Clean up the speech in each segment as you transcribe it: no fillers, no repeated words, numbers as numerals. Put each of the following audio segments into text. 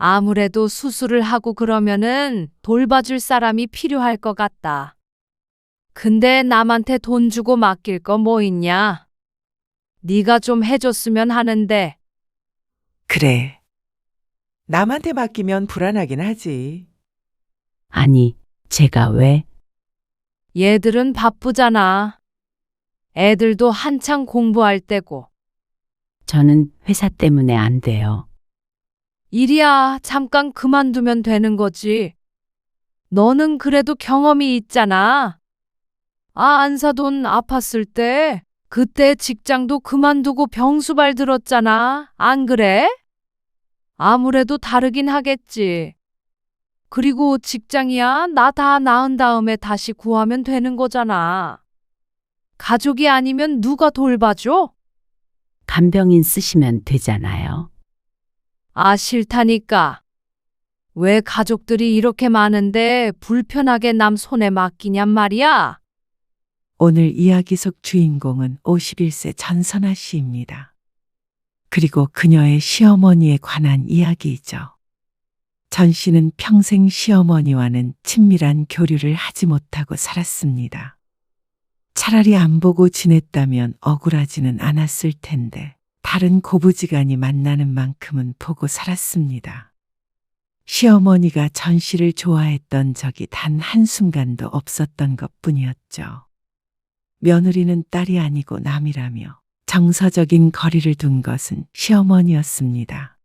아무래도 수술을 하고 그러면은 돌봐줄 사람이 필요할 것 같다. 근데 남한테 돈 주고 맡길 거 뭐 있냐? 네가 좀 해줬으면 하는데. 그래. 남한테 맡기면 불안하긴 하지. 아니, 제가 왜? 얘들은 바쁘잖아. 애들도 한창 공부할 때고. 저는 회사 때문에 안 돼요. 일이야, 잠깐 그만두면 되는 거지. 너는 그래도 경험이 있잖아. 안사돈 아팠을 때, 그때 직장도 그만두고 병수발 들었잖아. 안 그래? 아무래도 다르긴 하겠지. 그리고 직장이야, 나 다 나은 다음에 다시 구하면 되는 거잖아. 가족이 아니면 누가 돌봐줘? 간병인 쓰시면 되잖아요. 싫다니까. 왜 가족들이 이렇게 많은데 불편하게 남 손에 맡기냔 말이야? 오늘 이야기 속 주인공은 51세 전선아 씨입니다. 그리고 그녀의 시어머니에 관한 이야기이죠. 전 씨는 평생 시어머니와는 친밀한 교류를 하지 못하고 살았습니다. 차라리 안 보고 지냈다면 억울하지는 않았을 텐데 다른 고부지간이 만나는 만큼은 보고 살았습니다. 시어머니가 전 씨를 좋아했던 적이 단 한순간도 없었던 것뿐이었죠. 며느리는 딸이 아니고 남이라며 정서적인 거리를 둔 것은 시어머니였습니다.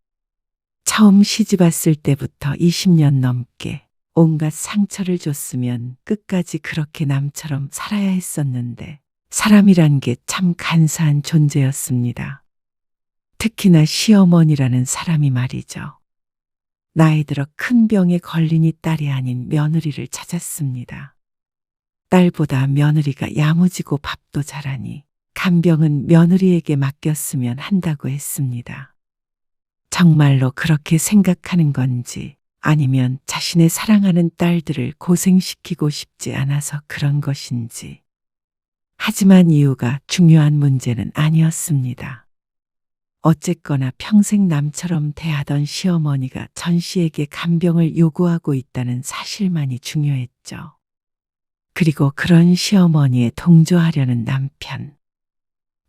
처음 시집 왔을 때부터 20년 넘게 온갖 상처를 줬으면 끝까지 그렇게 남처럼 살아야 했었는데 사람이란 게 참 간사한 존재였습니다. 특히나 시어머니라는 사람이 말이죠. 나이 들어 큰 병에 걸리니 딸이 아닌 며느리를 찾았습니다. 딸보다 며느리가 야무지고 밥도 잘하니 간병은 며느리에게 맡겼으면 한다고 했습니다. 정말로 그렇게 생각하는 건지 아니면 자신의 사랑하는 딸들을 고생시키고 싶지 않아서 그런 것인지. 하지만 이유가 중요한 문제는 아니었습니다. 어쨌거나 평생 남처럼 대하던 시어머니가 전 씨에게 간병을 요구하고 있다는 사실만이 중요했죠. 그리고 그런 시어머니에 동조하려는 남편.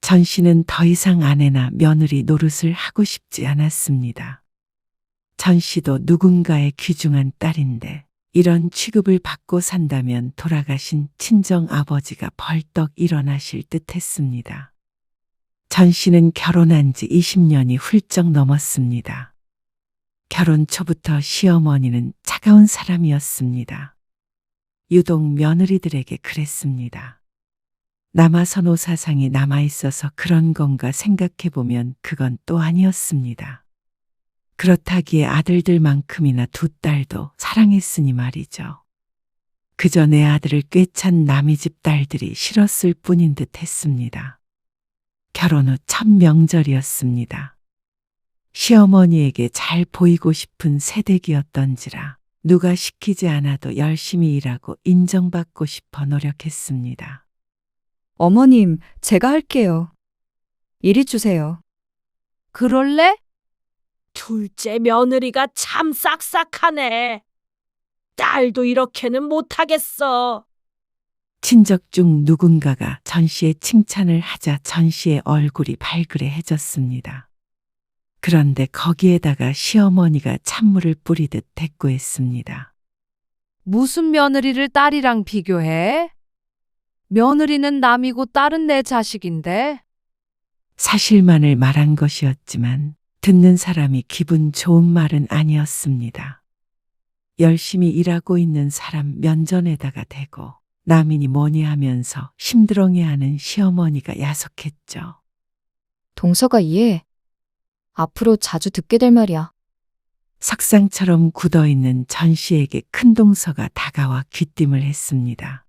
전 씨는 더 이상 아내나 며느리 노릇을 하고 싶지 않았습니다. 전 씨도 누군가의 귀중한 딸인데 이런 취급을 받고 산다면 돌아가신 친정 아버지가 벌떡 일어나실 듯했습니다. 전 씨는 결혼한 지 20년이 훌쩍 넘었습니다. 결혼 초부터 시어머니는 차가운 사람이었습니다. 유독 며느리들에게 그랬습니다. 남아선호 사상이 남아있어서 그런 건가 생각해보면 그건 또 아니었습니다. 그렇다기에 아들들만큼이나 두 딸도 사랑했으니 말이죠. 그저 내 아들을 꿰찬 남의 집 딸들이 싫었을 뿐인 듯 했습니다. 결혼 후 첫 명절이었습니다. 시어머니에게 잘 보이고 싶은 새댁이었던지라 누가 시키지 않아도 열심히 일하고 인정받고 싶어 노력했습니다. 어머님, 제가 할게요. 이리 주세요. 그럴래? 둘째 며느리가 참 싹싹하네. 딸도 이렇게는 못하겠어. 친척 중 누군가가 전 씨의 칭찬을 하자 전 씨의 얼굴이 발그레해졌습니다. 그런데 거기에다가 시어머니가 찬물을 뿌리듯 대꾸했습니다. 무슨 며느리를 딸이랑 비교해? 며느리는 남이고 딸은 내 자식인데. 사실만을 말한 것이었지만 듣는 사람이 기분 좋은 말은 아니었습니다. 열심히 일하고 있는 사람 면전에다가 대고 남이니 뭐니 하면서 힘들어해하는 시어머니가 야속했죠. 동서가 이해해. 앞으로 자주 듣게 될 말이야. 석상처럼 굳어있는 전 씨에게 큰 동서가 다가와 귀띔을 했습니다.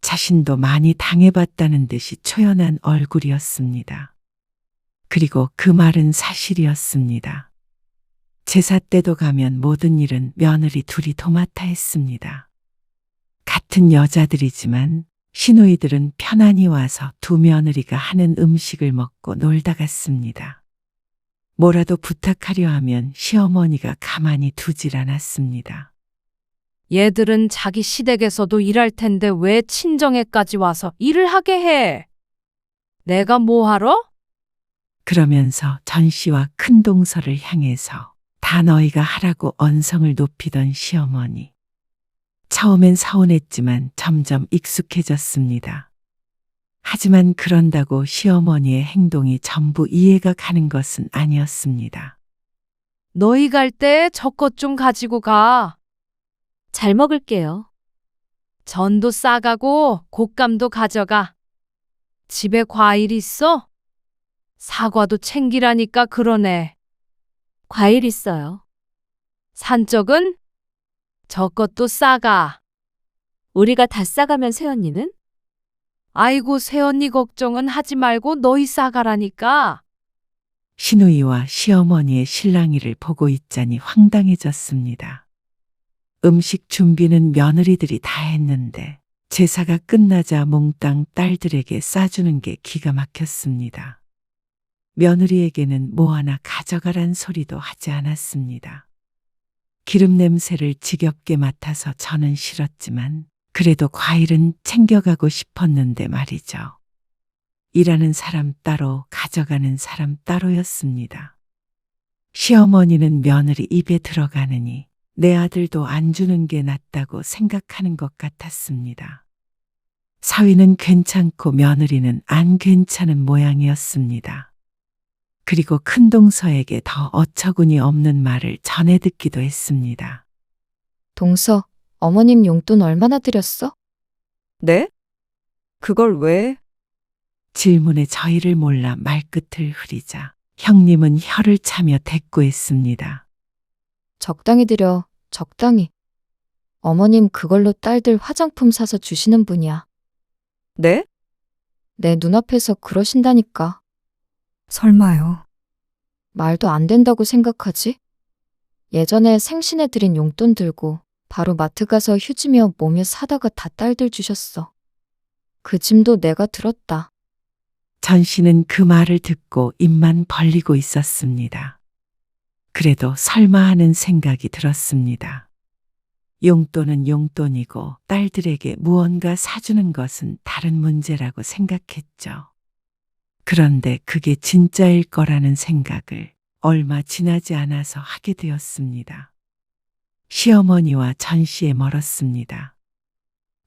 자신도 많이 당해봤다는 듯이 초연한 얼굴이었습니다. 그리고 그 말은 사실이었습니다. 제사 때도 가면 모든 일은 며느리 둘이 도맡아 했습니다. 같은 여자들이지만 시누이들은 편안히 와서 두 며느리가 하는 음식을 먹고 놀다 갔습니다. 뭐라도 부탁하려 하면 시어머니가 가만히 두질 않았습니다. 얘들은 자기 시댁에서도 일할 텐데 왜 친정에까지 와서 일을 하게 해? 내가 뭐 하러? 그러면서 전 씨와 큰 동서를 향해서 다 너희가 하라고 언성을 높이던 시어머니. 처음엔 서운했지만 점점 익숙해졌습니다. 하지만 그런다고 시어머니의 행동이 전부 이해가 가는 것은 아니었습니다. 너희 갈 때 저것 좀 가지고 가. 잘 먹을게요. 전도 싸가고 곶감도 가져가. 집에 과일 있어? 사과도 챙기라니까 그러네. 과일 있어요. 산적은? 저것도 싸가. 우리가 다 싸가면 새언니는? 아이고 새언니 걱정은 하지 말고 너희 싸가라니까. 시누이와 시어머니의 실랑이를 보고 있자니 황당해졌습니다. 음식 준비는 며느리들이 다 했는데 제사가 끝나자 몽땅 딸들에게 싸주는 게 기가 막혔습니다. 며느리에게는 뭐 하나 가져가란 소리도 하지 않았습니다. 기름 냄새를 지겹게 맡아서 저는 싫었지만 그래도 과일은 챙겨가고 싶었는데 말이죠. 일하는 사람 따로 가져가는 사람 따로였습니다. 시어머니는 며느리 입에 들어가느니 내 아들도 안 주는 게 낫다고 생각하는 것 같았습니다. 사위는 괜찮고 며느리는 안 괜찮은 모양이었습니다. 그리고 큰 동서에게 더 어처구니 없는 말을 전해 듣기도 했습니다. 동서, 어머님 용돈 얼마나 드렸어? 네? 그걸 왜? 질문에 저희를 몰라 말끝을 흐리자 형님은 혀를 차며 대꾸했습니다. 적당히 드려, 적당히. 어머님 그걸로 딸들 화장품 사서 주시는 분이야. 네? 내 눈앞에서 그러신다니까. 설마요. 말도 안 된다고 생각하지? 예전에 생신에 드린 용돈 들고 바로 마트 가서 휴지며 뭐며 사다가 다 딸들 주셨어. 그 짐도 내가 들었다. 전 씨는 그 말을 듣고 입만 벌리고 있었습니다. 그래도 설마 하는 생각이 들었습니다. 용돈은 용돈이고 딸들에게 무언가 사주는 것은 다른 문제라고 생각했죠. 그런데 그게 진짜일 거라는 생각을 얼마 지나지 않아서 하게 되었습니다. 시어머니와 전 씨에 멀었습니다.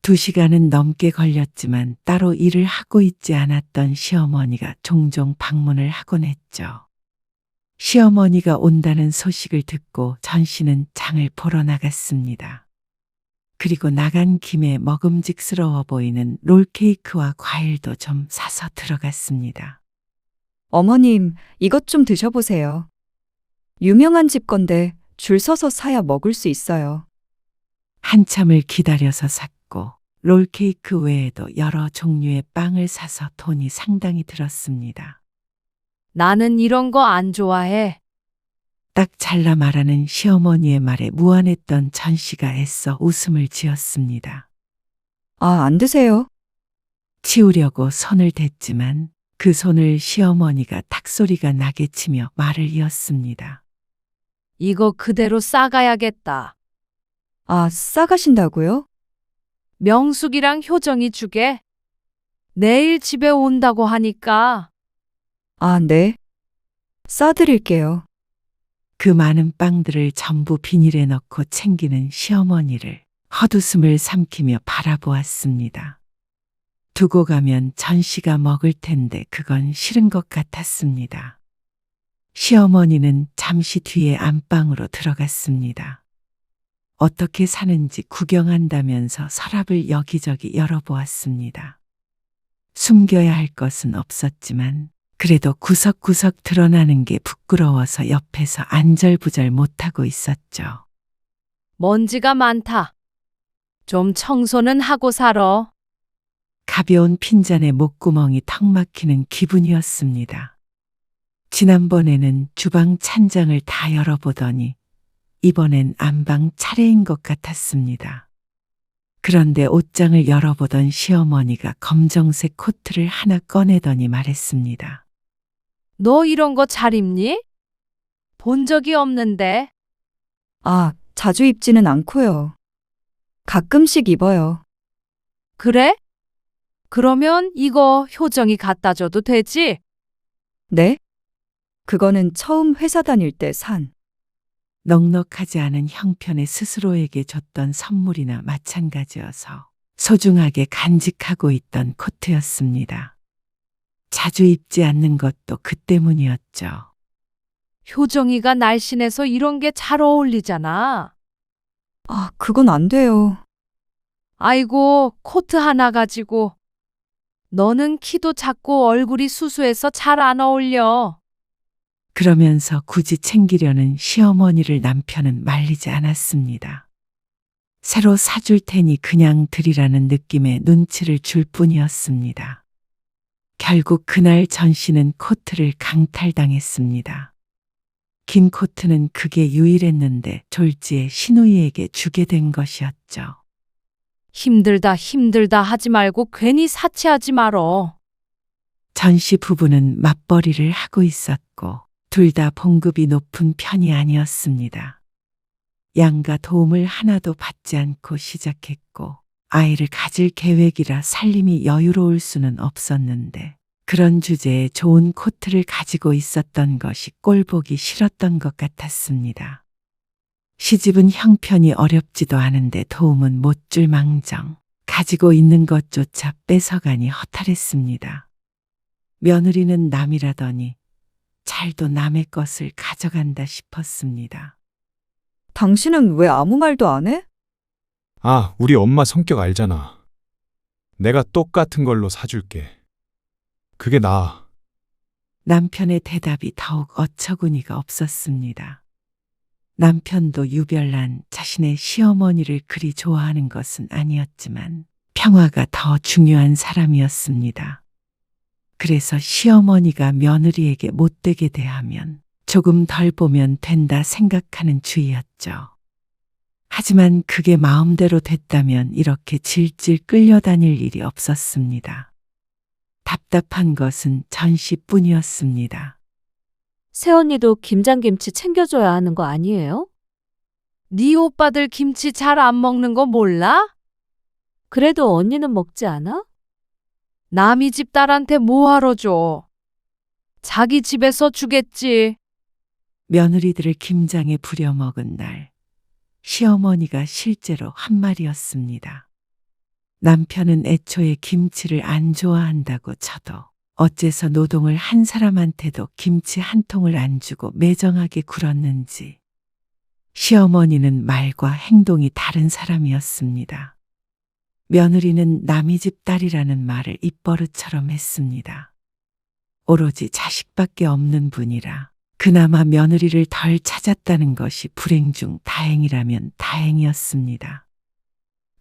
2시간은 넘게 걸렸지만 따로 일을 하고 있지 않았던 시어머니가 종종 방문을 하곤 했죠. 시어머니가 온다는 소식을 듣고 전 씨는 장을 보러 나갔습니다. 그리고 나간 김에 먹음직스러워 보이는 롤케이크와 과일도 좀 사서 들어갔습니다. 어머님, 이것 좀 드셔보세요. 유명한 집 건데 줄 서서 사야 먹을 수 있어요. 한참을 기다려서 샀고 롤케이크 외에도 여러 종류의 빵을 사서 돈이 상당히 들었습니다. 나는 이런 거 안 좋아해. 딱 잘라 말하는 시어머니의 말에 무안했던 전 씨가 애써 웃음을 지었습니다. 아, 안 드세요? 치우려고 손을 댔지만 그 손을 시어머니가 탁소리가 나게 치며 말을 이었습니다. 이거 그대로 싸가야겠다. 아, 싸가신다고요? 명숙이랑 효정이 주게. 내일 집에 온다고 하니까. 아, 네. 싸드릴게요. 그 많은 빵들을 전부 비닐에 넣고 챙기는 시어머니를 헛웃음을 삼키며 바라보았습니다. 두고 가면 전 씨가 먹을 텐데 그건 싫은 것 같았습니다. 시어머니는 잠시 뒤에 안방으로 들어갔습니다. 어떻게 사는지 구경한다면서 서랍을 여기저기 열어보았습니다. 숨겨야 할 것은 없었지만 그래도 구석구석 드러나는 게 부끄러워서 옆에서 안절부절 못하고 있었죠. 먼지가 많다. 좀 청소는 하고 살아. 가벼운 핀잔에 목구멍이 턱 막히는 기분이었습니다. 지난번에는 주방 찬장을 다 열어보더니 이번엔 안방 차례인 것 같았습니다. 그런데 옷장을 열어보던 시어머니가 검정색 코트를 하나 꺼내더니 말했습니다. 너 이런 거 잘 입니? 본 적이 없는데. 아, 자주 입지는 않고요. 가끔씩 입어요. 그래? 그러면 이거 효정이 갖다 줘도 되지? 네? 그거는 처음 회사 다닐 때 산. 넉넉하지 않은 형편의 스스로에게 줬던 선물이나 마찬가지여서 소중하게 간직하고 있던 코트였습니다. 자주 입지 않는 것도 그 때문이었죠. 효정이가 날씬해서 이런 게 잘 어울리잖아. 아, 그건 안 돼요. 아이고, 코트 하나 가지고. 너는 키도 작고 얼굴이 수수해서 잘 안 어울려. 그러면서 굳이 챙기려는 시어머니를 남편은 말리지 않았습니다. 새로 사줄 테니 그냥 드리라는 느낌의 눈치를 줄 뿐이었습니다. 결국 그날 전 씨는 코트를 강탈당했습니다. 긴 코트는 그게 유일했는데 졸지에 시누이에게 주게 된 것이었죠. 힘들다 힘들다 하지 말고 괜히 사치하지 말어. 전 씨 부부는 맞벌이를 하고 있었고 둘 다 봉급이 높은 편이 아니었습니다. 양가 도움을 하나도 받지 않고 시작했고 아이를 가질 계획이라 살림이 여유로울 수는 없었는데 그런 주제에 좋은 코트를 가지고 있었던 것이 꼴보기 싫었던 것 같았습니다. 시집은 형편이 어렵지도 않은데 도움은 못 줄 망정 가지고 있는 것조차 뺏어가니 허탈했습니다. 며느리는 남이라더니 잘도 남의 것을 가져간다 싶었습니다. 당신은 왜 아무 말도 안 해? 아, 우리 엄마 성격 알잖아. 내가 똑같은 걸로 사줄게. 그게 나아. 남편의 대답이 더욱 어처구니가 없었습니다. 남편도 유별난 자신의 시어머니를 그리 좋아하는 것은 아니었지만 평화가 더 중요한 사람이었습니다. 그래서 시어머니가 며느리에게 못되게 대하면 조금 덜 보면 된다 생각하는 주의였죠. 하지만 그게 마음대로 됐다면 이렇게 질질 끌려다닐 일이 없었습니다. 답답한 것은 전 씨뿐이었습니다. 새언니도 김장김치 챙겨줘야 하는 거 아니에요? 네 오빠들 김치 잘 안 먹는 거 몰라? 그래도 언니는 먹지 않아? 남이 집 딸한테 뭐하러 줘? 자기 집에서 주겠지. 며느리들을 김장에 부려먹은 날, 시어머니가 실제로 한 말이었습니다. 남편은 애초에 김치를 안 좋아한다고 쳐도 어째서 노동을 한 사람한테도 김치 한 통을 안 주고 매정하게 굴었는지. 시어머니는 말과 행동이 다른 사람이었습니다. 며느리는 남의 집 딸이라는 말을 입버릇처럼 했습니다. 오로지 자식밖에 없는 분이라 그나마 며느리를 덜 찾았다는 것이 불행 중 다행이라면 다행이었습니다.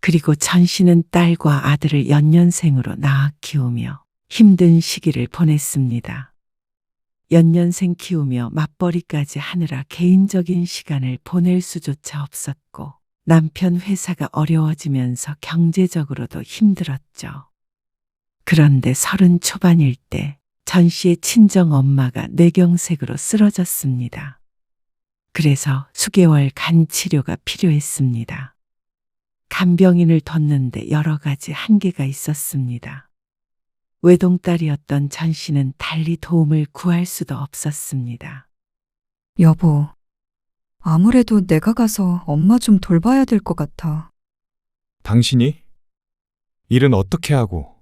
그리고 전 씨는 딸과 아들을 연년생으로 낳아 키우며 힘든 시기를 보냈습니다. 연년생 키우며 맞벌이까지 하느라 개인적인 시간을 보낼 수조차 없었고 남편 회사가 어려워지면서 경제적으로도 힘들었죠. 그런데 30 초반일 때 전 씨의 친정 엄마가 뇌경색으로 쓰러졌습니다. 그래서 수개월 간 치료가 필요했습니다. 간병인을 뒀는데 여러 가지 한계가 있었습니다. 외동딸이었던 전 씨는 달리 도움을 구할 수도 없었습니다. 여보, 아무래도 내가 가서 엄마 좀 돌봐야 될 것 같아. 당신이? 일은 어떻게 하고?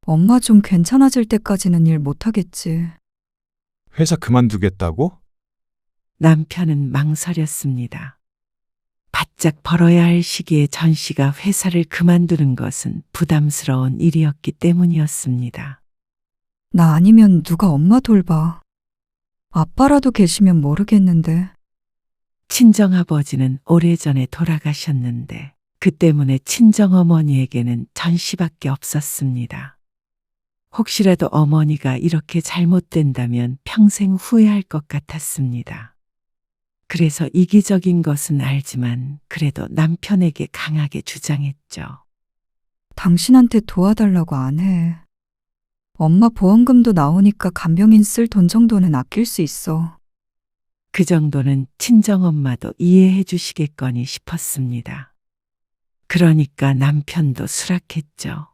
엄마 좀 괜찮아질 때까지는 일 못하겠지. 회사 그만두겠다고? 남편은 망설였습니다. 바짝 벌어야 할 시기에 전 씨가 회사를 그만두는 것은 부담스러운 일이었기 때문이었습니다. 나 아니면 누가 엄마 돌봐. 아빠라도 계시면 모르겠는데. 친정아버지는 오래전에 돌아가셨는데 그 때문에 친정어머니에게는 전 씨밖에 없었습니다. 혹시라도 어머니가 이렇게 잘못된다면 평생 후회할 것 같았습니다. 그래서 이기적인 것은 알지만 그래도 남편에게 강하게 주장했죠. 당신한테 도와달라고 안 해. 엄마 보험금도 나오니까 간병인 쓸 돈 정도는 아낄 수 있어. 그 정도는 친정엄마도 이해해 주시겠거니 싶었습니다. 그러니까 남편도 수락했죠.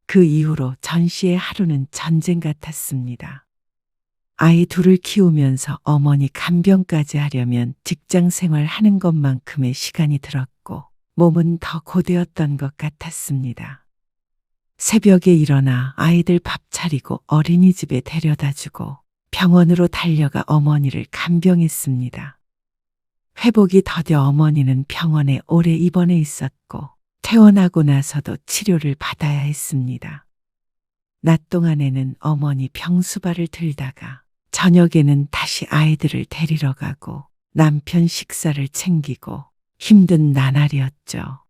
그 이후로 전 씨의 하루는 전쟁 같았습니다. 아이 둘을 키우면서 어머니 간병까지 하려면 직장 생활 하는 것만큼의 시간이 들었고 몸은 더 고되었던 것 같았습니다. 새벽에 일어나 아이들 밥 차리고 어린이집에 데려다 주고 병원으로 달려가 어머니를 간병했습니다. 회복이 더뎌 어머니는 병원에 오래 입원해 있었고 퇴원하고 나서도 치료를 받아야 했습니다. 낮 동안에는 어머니 병수발을 들다가 저녁에는 다시 아이들을 데리러 가고 남편 식사를 챙기고 힘든 나날이었죠.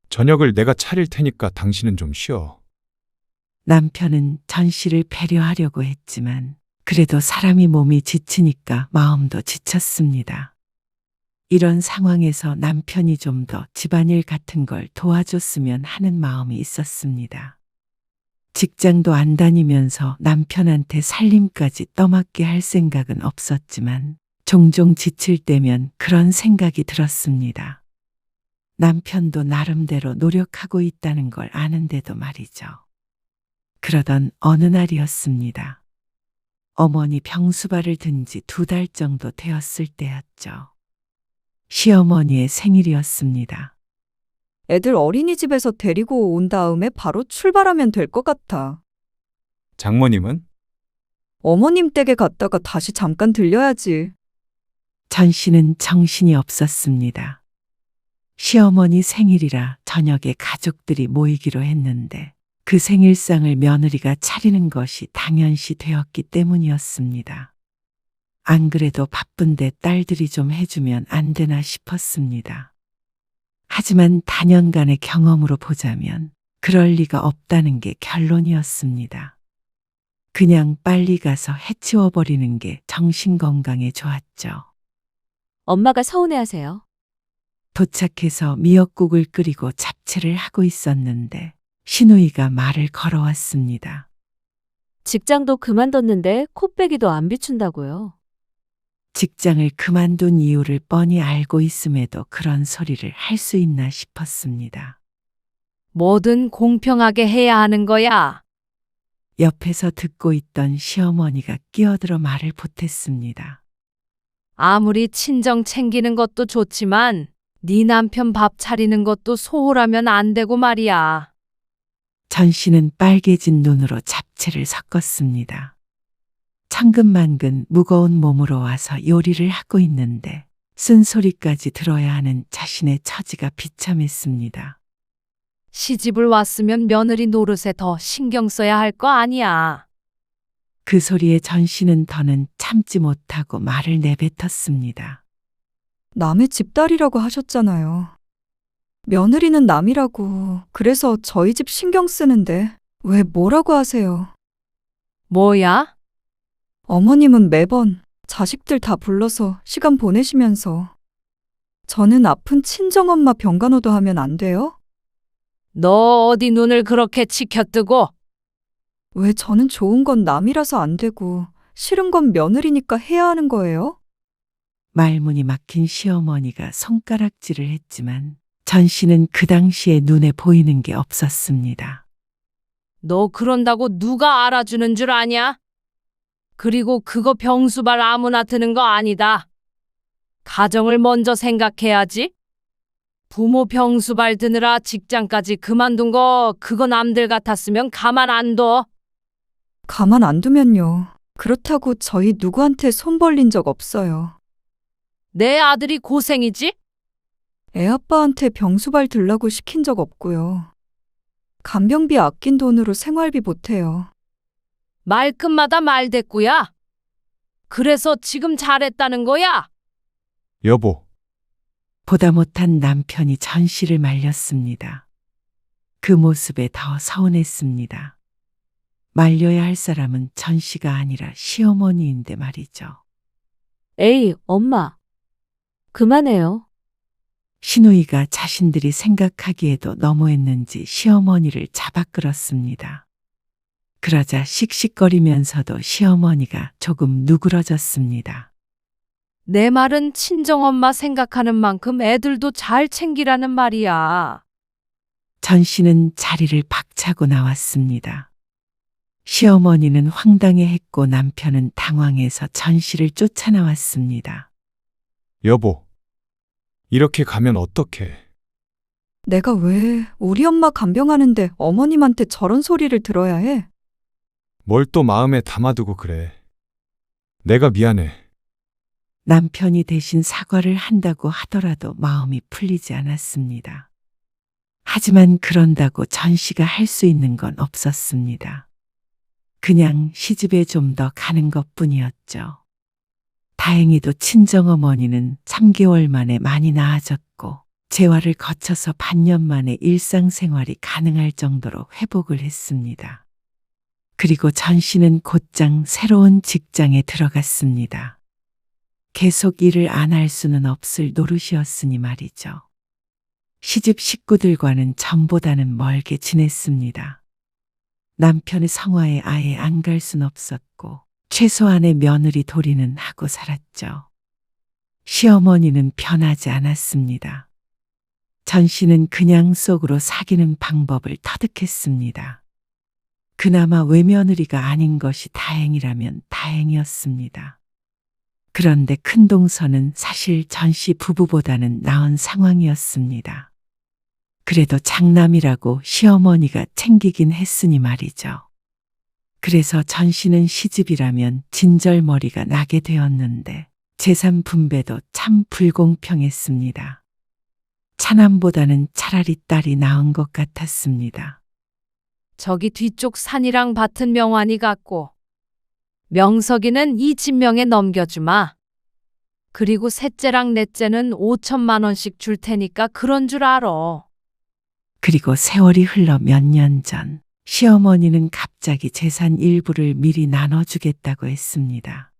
저녁을 내가 차릴 테니까 당신은 좀 쉬어. 남편은 전 씨를 배려하려고 했지만 그래도 사람이 몸이 지치니까 마음도 지쳤습니다. 이런 상황에서 남편이 좀 더 집안일 같은 걸 도와줬으면 하는 마음이 있었습니다. 직장도 안 다니면서 남편한테 살림까지 떠맡게 할 생각은 없었지만 종종 지칠 때면 그런 생각이 들었습니다. 남편도 나름대로 노력하고 있다는 걸 아는데도 말이죠. 그러던 어느 날이었습니다. 어머니 병수발을 든 지 2달 정도 되었을 때였죠. 시어머니의 생일이었습니다. 애들 어린이집에서 데리고 온 다음에 바로 출발하면 될 것 같아. 장모님은? 어머님 댁에 갔다가 다시 잠깐 들려야지. 전 씨는 정신이 없었습니다. 시어머니 생일이라 저녁에 가족들이 모이기로 했는데 그 생일상을 며느리가 차리는 것이 당연시 되었기 때문이었습니다. 안 그래도 바쁜데 딸들이 좀 해주면 안 되나 싶었습니다. 하지만 다년간의 경험으로 보자면 그럴 리가 없다는 게 결론이었습니다. 그냥 빨리 가서 해치워버리는 게 정신건강에 좋았죠. 엄마가 서운해하세요. 도착해서 미역국을 끓이고 잡채를 하고 있었는데 시누이가 말을 걸어왔습니다. 직장도 그만뒀는데 코빼기도 안 비춘다고요. 직장을 그만둔 이유를 뻔히 알고 있음에도 그런 소리를 할 수 있나 싶었습니다. 뭐든 공평하게 해야 하는 거야. 옆에서 듣고 있던 시어머니가 끼어들어 말을 보탰습니다. 아무리 친정 챙기는 것도 좋지만 네 남편 밥 차리는 것도 소홀하면 안 되고 말이야. 전 씨는 빨개진 눈으로 잡채를 섞었습니다. 천근만근 무거운 몸으로 와서 요리를 하고 있는데 쓴소리까지 들어야 하는 자신의 처지가 비참했습니다. 시집을 왔으면 며느리 노릇에 더 신경 써야 할 거 아니야. 그 소리에 전 씨는 더는 참지 못하고 말을 내뱉었습니다. 남의 집딸이라고 하셨잖아요. 며느리는 남이라고. 그래서 저희 집 신경 쓰는데 왜 뭐라고 하세요? 뭐야? 어머님은 매번 자식들 다 불러서 시간 보내시면서 저는 아픈 친정엄마 병간호도 하면 안 돼요? 너 어디 눈을 그렇게 치켜뜨고? 왜 저는 좋은 건 남이라서 안 되고 싫은 건 며느리니까 해야 하는 거예요? 말문이 막힌 시어머니가 손가락질을 했지만 전 씨는 그 당시에 눈에 보이는 게 없었습니다. 너 그런다고 누가 알아주는 줄 아냐? 그리고 그거 병수발 아무나 드는 거 아니다. 가정을 먼저 생각해야지. 부모 병수발 드느라 직장까지 그만둔 거 그거 남들 같았으면 가만 안 둬. 가만 안 두면요. 그렇다고 저희 누구한테 손 벌린 적 없어요. 내 아들이 고생이지? 애아빠한테 병수발 들라고 시킨 적 없고요. 간병비 아낀 돈으로 생활비 보태요. 말끝마다 말대꾸야. 그래서 지금 잘했다는 거야. 여보, 보다 못한 남편이 전 씨를 말렸습니다. 그 모습에 더 서운했습니다. 말려야 할 사람은 전 씨가 아니라 시어머니인데 말이죠. 에이, 엄마. 그만해요. 시누이가 자신들이 생각하기에도 너무했는지 시어머니를 잡아 끌었습니다. 그러자 씩씩거리면서도 시어머니가 조금 누그러졌습니다. 내 말은 친정엄마 생각하는 만큼 애들도 잘 챙기라는 말이야. 전 씨는 자리를 박차고 나왔습니다. 시어머니는 황당해했고 남편은 당황해서 전 씨를 쫓아나왔습니다. 여보, 이렇게 가면 어떡해? 내가 왜 우리 엄마 간병하는데 어머님한테 저런 소리를 들어야 해? 뭘 또 마음에 담아두고 그래. 내가 미안해. 남편이 대신 사과를 한다고 하더라도 마음이 풀리지 않았습니다. 하지만 그런다고 전 씨가 할 수 있는 건 없었습니다. 그냥 시집에 좀 더 가는 것뿐이었죠. 다행히도 친정어머니는 3개월 만에 많이 나아졌고 재활을 거쳐서 반년 만에 일상생활이 가능할 정도로 회복을 했습니다. 그리고 전 씨는 곧장 새로운 직장에 들어갔습니다. 계속 일을 안 할 수는 없을 노릇이었으니 말이죠. 시집 식구들과는 전보다는 멀게 지냈습니다. 남편의 성화에 아예 안 갈 순 없었고 최소한의 며느리 도리는 하고 살았죠. 시어머니는 변하지 않았습니다. 전 씨는 그냥 속으로 사귀는 방법을 터득했습니다. 그나마 외며느리가 아닌 것이 다행이라면 다행이었습니다. 그런데 큰동서는 사실 전 씨 부부보다는 나은 상황이었습니다. 그래도 장남이라고 시어머니가 챙기긴 했으니 말이죠. 그래서 전 씨는 시집이라면 진절머리가 나게 되었는데 재산 분배도 참 불공평했습니다. 차남보다는 차라리 딸이 나은 것 같았습니다. 저기 뒤쪽 산이랑 밭은 명환이 같고 명석이는 이 진명에 넘겨주마. 그리고 셋째랑 넷째는 5천만 원씩 줄 테니까 그런 줄 알아. 그리고 세월이 흘러 몇 년 전 시어머니는 갑자기 재산 일부를 미리 나눠주겠다고 했습니다.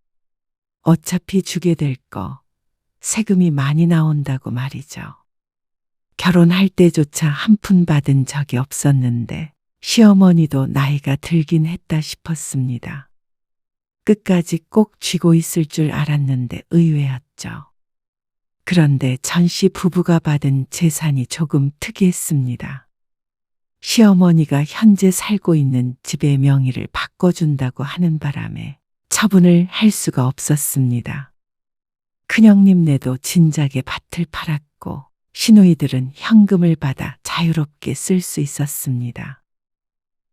어차피 주게 될 거 세금이 많이 나온다고 말이죠. 결혼할 때조차 한 푼 받은 적이 없었는데 시어머니도 나이가 들긴 했다 싶었습니다. 끝까지 꼭 쥐고 있을 줄 알았는데 의외였죠. 그런데 전 씨 부부가 받은 재산이 조금 특이했습니다. 시어머니가 현재 살고 있는 집의 명의를 바꿔준다고 하는 바람에 처분을 할 수가 없었습니다. 큰형님네도 진작에 밭을 팔았고 시누이들은 현금을 받아 자유롭게 쓸 수 있었습니다.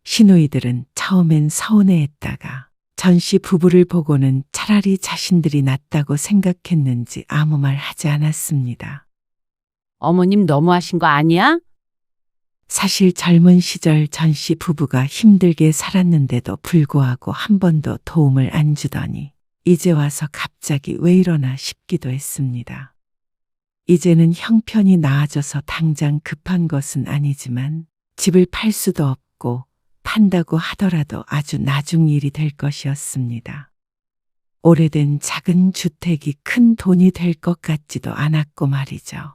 시누이들은 처음엔 서운해했다가 전 씨 부부를 보고는 차라리 자신들이 낫다고 생각했는지 아무 말 하지 않았습니다. 어머님 너무하신 거 아니야? 사실 젊은 시절 전 씨 부부가 힘들게 살았는데도 불구하고 한 번도 도움을 안 주더니 이제 와서 갑자기 왜 이러나 싶기도 했습니다. 이제는 형편이 나아져서 당장 급한 것은 아니지만 집을 팔 수도 없고 판다고 하더라도 아주 나중 일이 될 것이었습니다. 오래된 작은 주택이 큰 돈이 될 것 같지도 않았고 말이죠.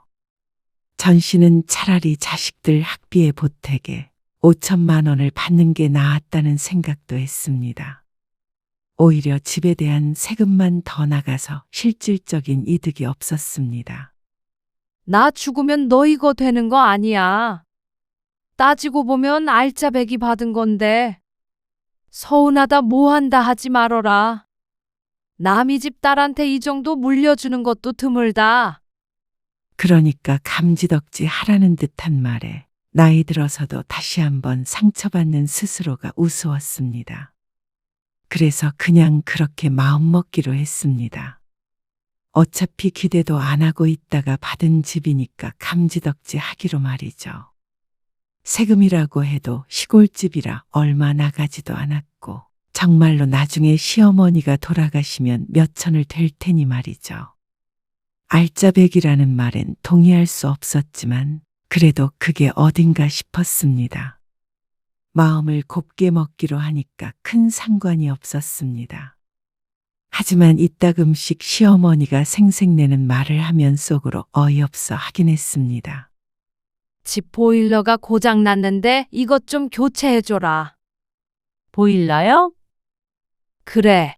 전 씨는 차라리 자식들 학비에 보태게 5천만 원을 받는 게 나았다는 생각도 했습니다. 오히려 집에 대한 세금만 더 나가서 실질적인 이득이 없었습니다. 나 죽으면 너 이거 되는 거 아니야. 따지고 보면 알짜배기 받은 건데. 서운하다 뭐한다 하지 말어라. 남이 집 딸한테 이 정도 물려주는 것도 드물다. 그러니까 감지덕지 하라는 듯한 말에 나이 들어서도 다시 한번 상처받는 스스로가 우스웠습니다. 그래서 그냥 그렇게 마음먹기로 했습니다. 어차피 기대도 안 하고 있다가 받은 집이니까 감지덕지 하기로 말이죠. 세금이라고 해도 시골집이라 얼마 나가지도 않았고 정말로 나중에 시어머니가 돌아가시면 몇 천을 될 테니 말이죠. 알짜배기라는 말엔 동의할 수 없었지만 그래도 그게 어딘가 싶었습니다. 마음을 곱게 먹기로 하니까 큰 상관이 없었습니다. 하지만 이따금씩 시어머니가 생색내는 말을 하면 속으로 어이없어 하긴 했습니다. 집 보일러가 고장 났는데 이것 좀 교체해줘라. 보일러요? 그래.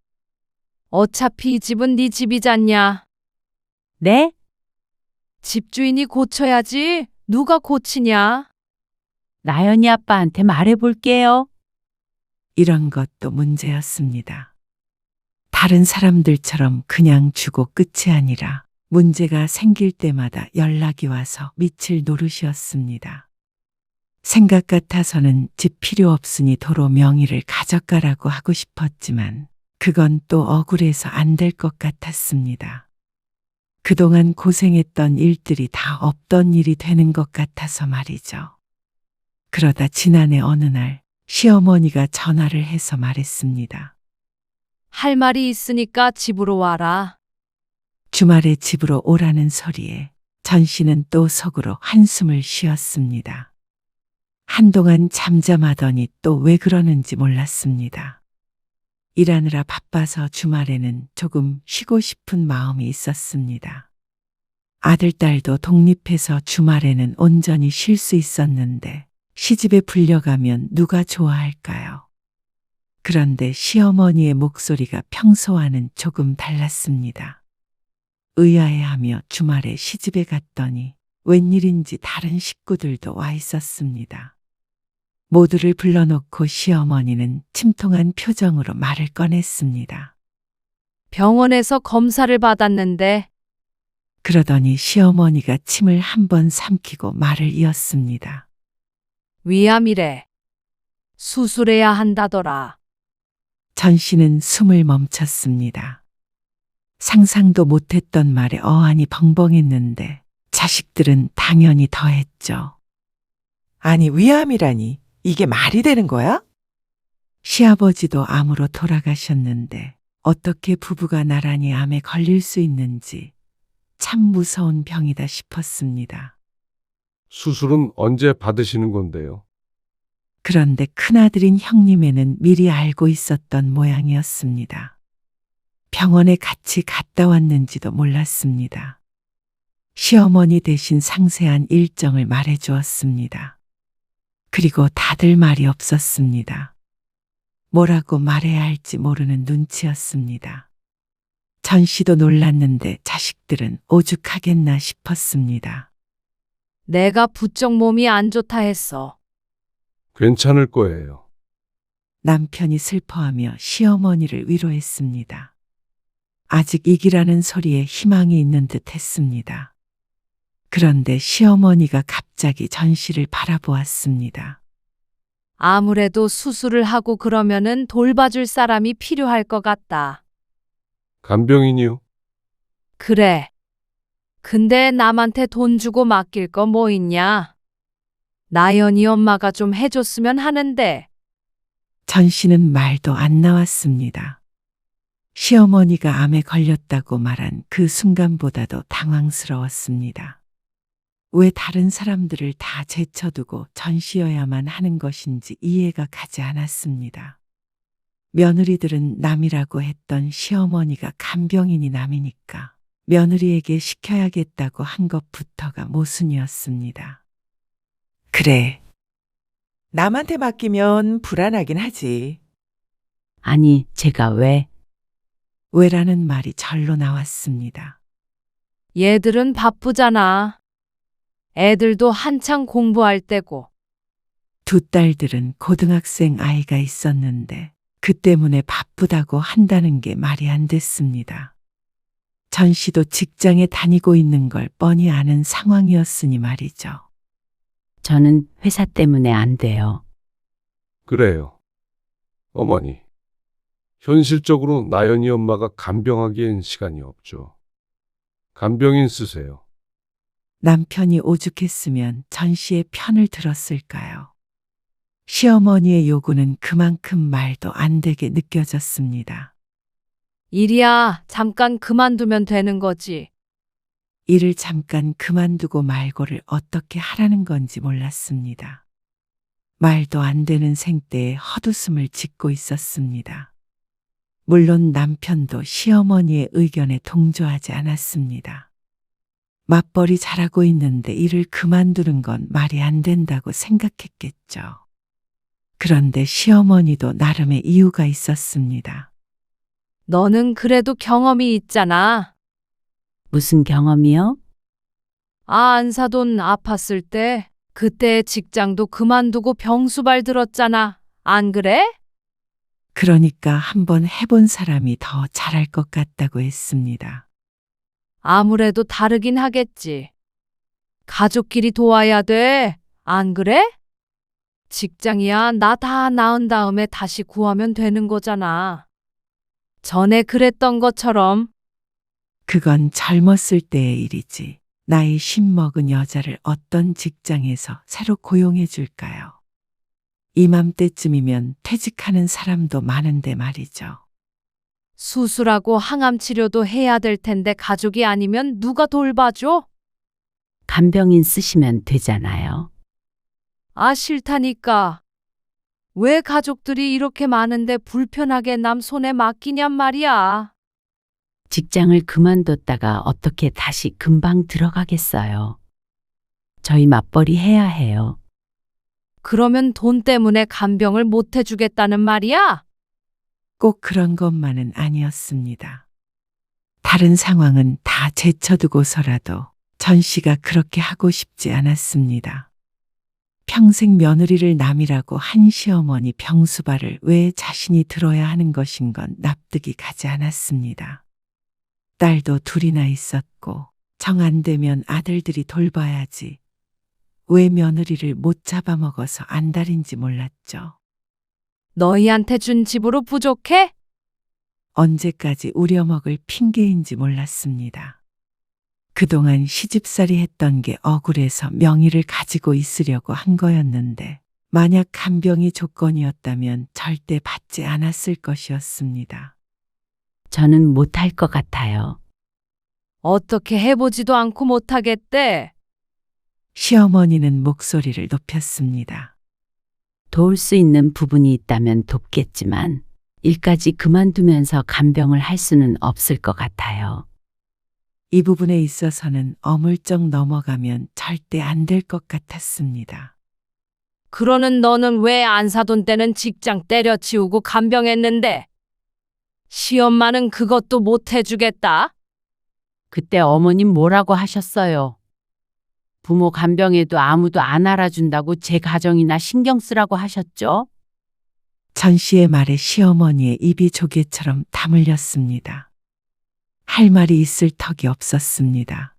어차피 이 집은 네 집이잖냐. 네? 집주인이 고쳐야지. 누가 고치냐? 나연이 아빠한테 말해볼게요. 이런 것도 문제였습니다. 다른 사람들처럼 그냥 주고 끝이 아니라 문제가 생길 때마다 연락이 와서 미칠 노릇이었습니다. 생각 같아서는 집 필요 없으니 도로 명의를 가져가라고 하고 싶었지만 그건 또 억울해서 안 될 것 같았습니다. 그동안 고생했던 일들이 다 없던 일이 되는 것 같아서 말이죠. 그러다 지난해 어느 날 시어머니가 전화를 해서 말했습니다. 할 말이 있으니까 집으로 와라. 주말에 집으로 오라는 소리에 전 씨는 또 속으로 한숨을 쉬었습니다. 한동안 잠잠하더니 또 왜 그러는지 몰랐습니다. 일하느라 바빠서 주말에는 조금 쉬고 싶은 마음이 있었습니다. 아들, 딸도 독립해서 주말에는 온전히 쉴 수 있었는데 시집에 불려가면 누가 좋아할까요? 그런데 시어머니의 목소리가 평소와는 조금 달랐습니다. 의아해하며 주말에 시집에 갔더니 웬일인지 다른 식구들도 와 있었습니다. 모두를 불러놓고 시어머니는 침통한 표정으로 말을 꺼냈습니다. 병원에서 검사를 받았는데 그러더니 시어머니가 침을 한 번 삼키고 말을 이었습니다. 위암이래. 수술해야 한다더라. 전 씨는 숨을 멈췄습니다. 상상도 못했던 말에 어안이 벙벙했는데 자식들은 당연히 더했죠. 아니, 위암이라니. 이게 말이 되는 거야? 시아버지도 암으로 돌아가셨는데 어떻게 부부가 나란히 암에 걸릴 수 있는지 참 무서운 병이다 싶었습니다. 수술은 언제 받으시는 건데요? 그런데 큰아들인 형님에는 미리 알고 있었던 모양이었습니다. 병원에 같이 갔다 왔는지도 몰랐습니다. 시어머니 대신 상세한 일정을 말해 주었습니다. 그리고 다들 말이 없었습니다. 뭐라고 말해야 할지 모르는 눈치였습니다. 전 씨도 놀랐는데 자식들은 오죽하겠나 싶었습니다. 내가 부쩍 몸이 안 좋다 했어. 괜찮을 거예요. 남편이 슬퍼하며 시어머니를 위로했습니다. 아직 이기라는 소리에 희망이 있는 듯 했습니다. 그런데 시어머니가 갑자기 전 씨를 바라보았습니다. 아무래도 수술을 하고 그러면은 돌봐줄 사람이 필요할 것 같다. 간병인이요? 그래. 근데 남한테 돈 주고 맡길 거 뭐 있냐? 나연이 엄마가 좀 해줬으면 하는데. 전 씨는 말도 안 나왔습니다. 시어머니가 암에 걸렸다고 말한 그 순간보다도 당황스러웠습니다. 왜 다른 사람들을 다 제쳐두고 전 씨여야만 하는 것인지 이해가 가지 않았습니다. 며느리들은 남이라고 했던 시어머니가 간병인이 남이니까 며느리에게 시켜야겠다고 한 것부터가 모순이었습니다. 그래. 남한테 맡기면 불안하긴 하지. 아니, 제가 왜? 왜라는 말이 절로 나왔습니다. 얘들은 바쁘잖아. 애들도 한창 공부할 때고. 두 딸들은 고등학생 아이가 있었는데 그 때문에 바쁘다고 한다는 게 말이 안 됐습니다. 전 씨도 직장에 다니고 있는 걸 뻔히 아는 상황이었으니 말이죠. 저는 회사 때문에 안 돼요. 그래요. 어머니, 현실적으로 나연이 엄마가 간병하기엔 시간이 없죠. 간병인 쓰세요. 남편이 오죽했으면 전 씨의 편을 들었을까요? 시어머니의 요구는 그만큼 말도 안 되게 느껴졌습니다. 일이야, 잠깐 그만두면 되는 거지. 일을 잠깐 그만두고 말고를 어떻게 하라는 건지 몰랐습니다. 말도 안 되는 생떼에 헛웃음을 짓고 있었습니다. 물론 남편도 시어머니의 의견에 동조하지 않았습니다. 맞벌이 잘하고 있는데 일을 그만두는 건 말이 안 된다고 생각했겠죠. 그런데 시어머니도 나름의 이유가 있었습니다. 너는 그래도 경험이 있잖아. 무슨 경험이요? 안사돈 아팠을 때 그때 직장도 그만두고 병수발 들었잖아. 안 그래? 그러니까 한번 해본 사람이 더 잘할 것 같다고 했습니다. 아무래도 다르긴 하겠지. 가족끼리 도와야 돼. 안 그래? 직장이야 나 다 나은 다음에 다시 구하면 되는 거잖아. 전에 그랬던 것처럼. 그건 젊었을 때의 일이지. 나이 10먹은 여자를 어떤 직장에서 새로 고용해 줄까요? 이맘때쯤이면 퇴직하는 사람도 많은데 말이죠. 수술하고 항암 치료도 해야 될 텐데 가족이 아니면 누가 돌봐줘? 간병인 쓰시면 되잖아요. 아, 싫다니까. 왜 가족들이 이렇게 많은데 불편하게 남 손에 맡기냔 말이야. 직장을 그만뒀다가 어떻게 다시 금방 들어가겠어요. 저희 맞벌이 해야 해요. 그러면 돈 때문에 간병을 못 해주겠다는 말이야? 꼭 그런 것만은 아니었습니다. 다른 상황은 다 제쳐두고서라도 전 씨가 그렇게 하고 싶지 않았습니다. 평생 며느리를 남이라고 한 시어머니 병수발을 왜 자신이 들어야 하는 것인 건 납득이 가지 않았습니다. 딸도 둘이나 있었고 정 안 되면 아들들이 돌봐야지. 왜 며느리를 못 잡아먹어서 안달인지 몰랐죠. 너희한테 준 집으로 부족해? 언제까지 우려먹을 핑계인지 몰랐습니다. 그동안 시집살이 했던 게 억울해서 명의를 가지고 있으려고 한 거였는데 만약 간병이 조건이었다면 절대 받지 않았을 것이었습니다. 저는 못할 것 같아요. 어떻게 해보지도 않고 못하겠대? 시어머니는 목소리를 높였습니다. 도울 수 있는 부분이 있다면 돕겠지만 일까지 그만두면서 간병을 할 수는 없을 것 같아요. 이 부분에 있어서는 어물쩍 넘어가면 절대 안 될 것 같았습니다. 그러는 너는 왜 안사돈 때는 직장 때려치우고 간병했는데? 시엄마는 그것도 못 해주겠다? 그때 어머님 뭐라고 하셨어요? 부모 간병해도 아무도 안 알아준다고 제 가정이나 신경 쓰라고 하셨죠? 전 씨의 말에 시어머니의 입이 조개처럼 다물렸습니다. 할 말이 있을 턱이 없었습니다.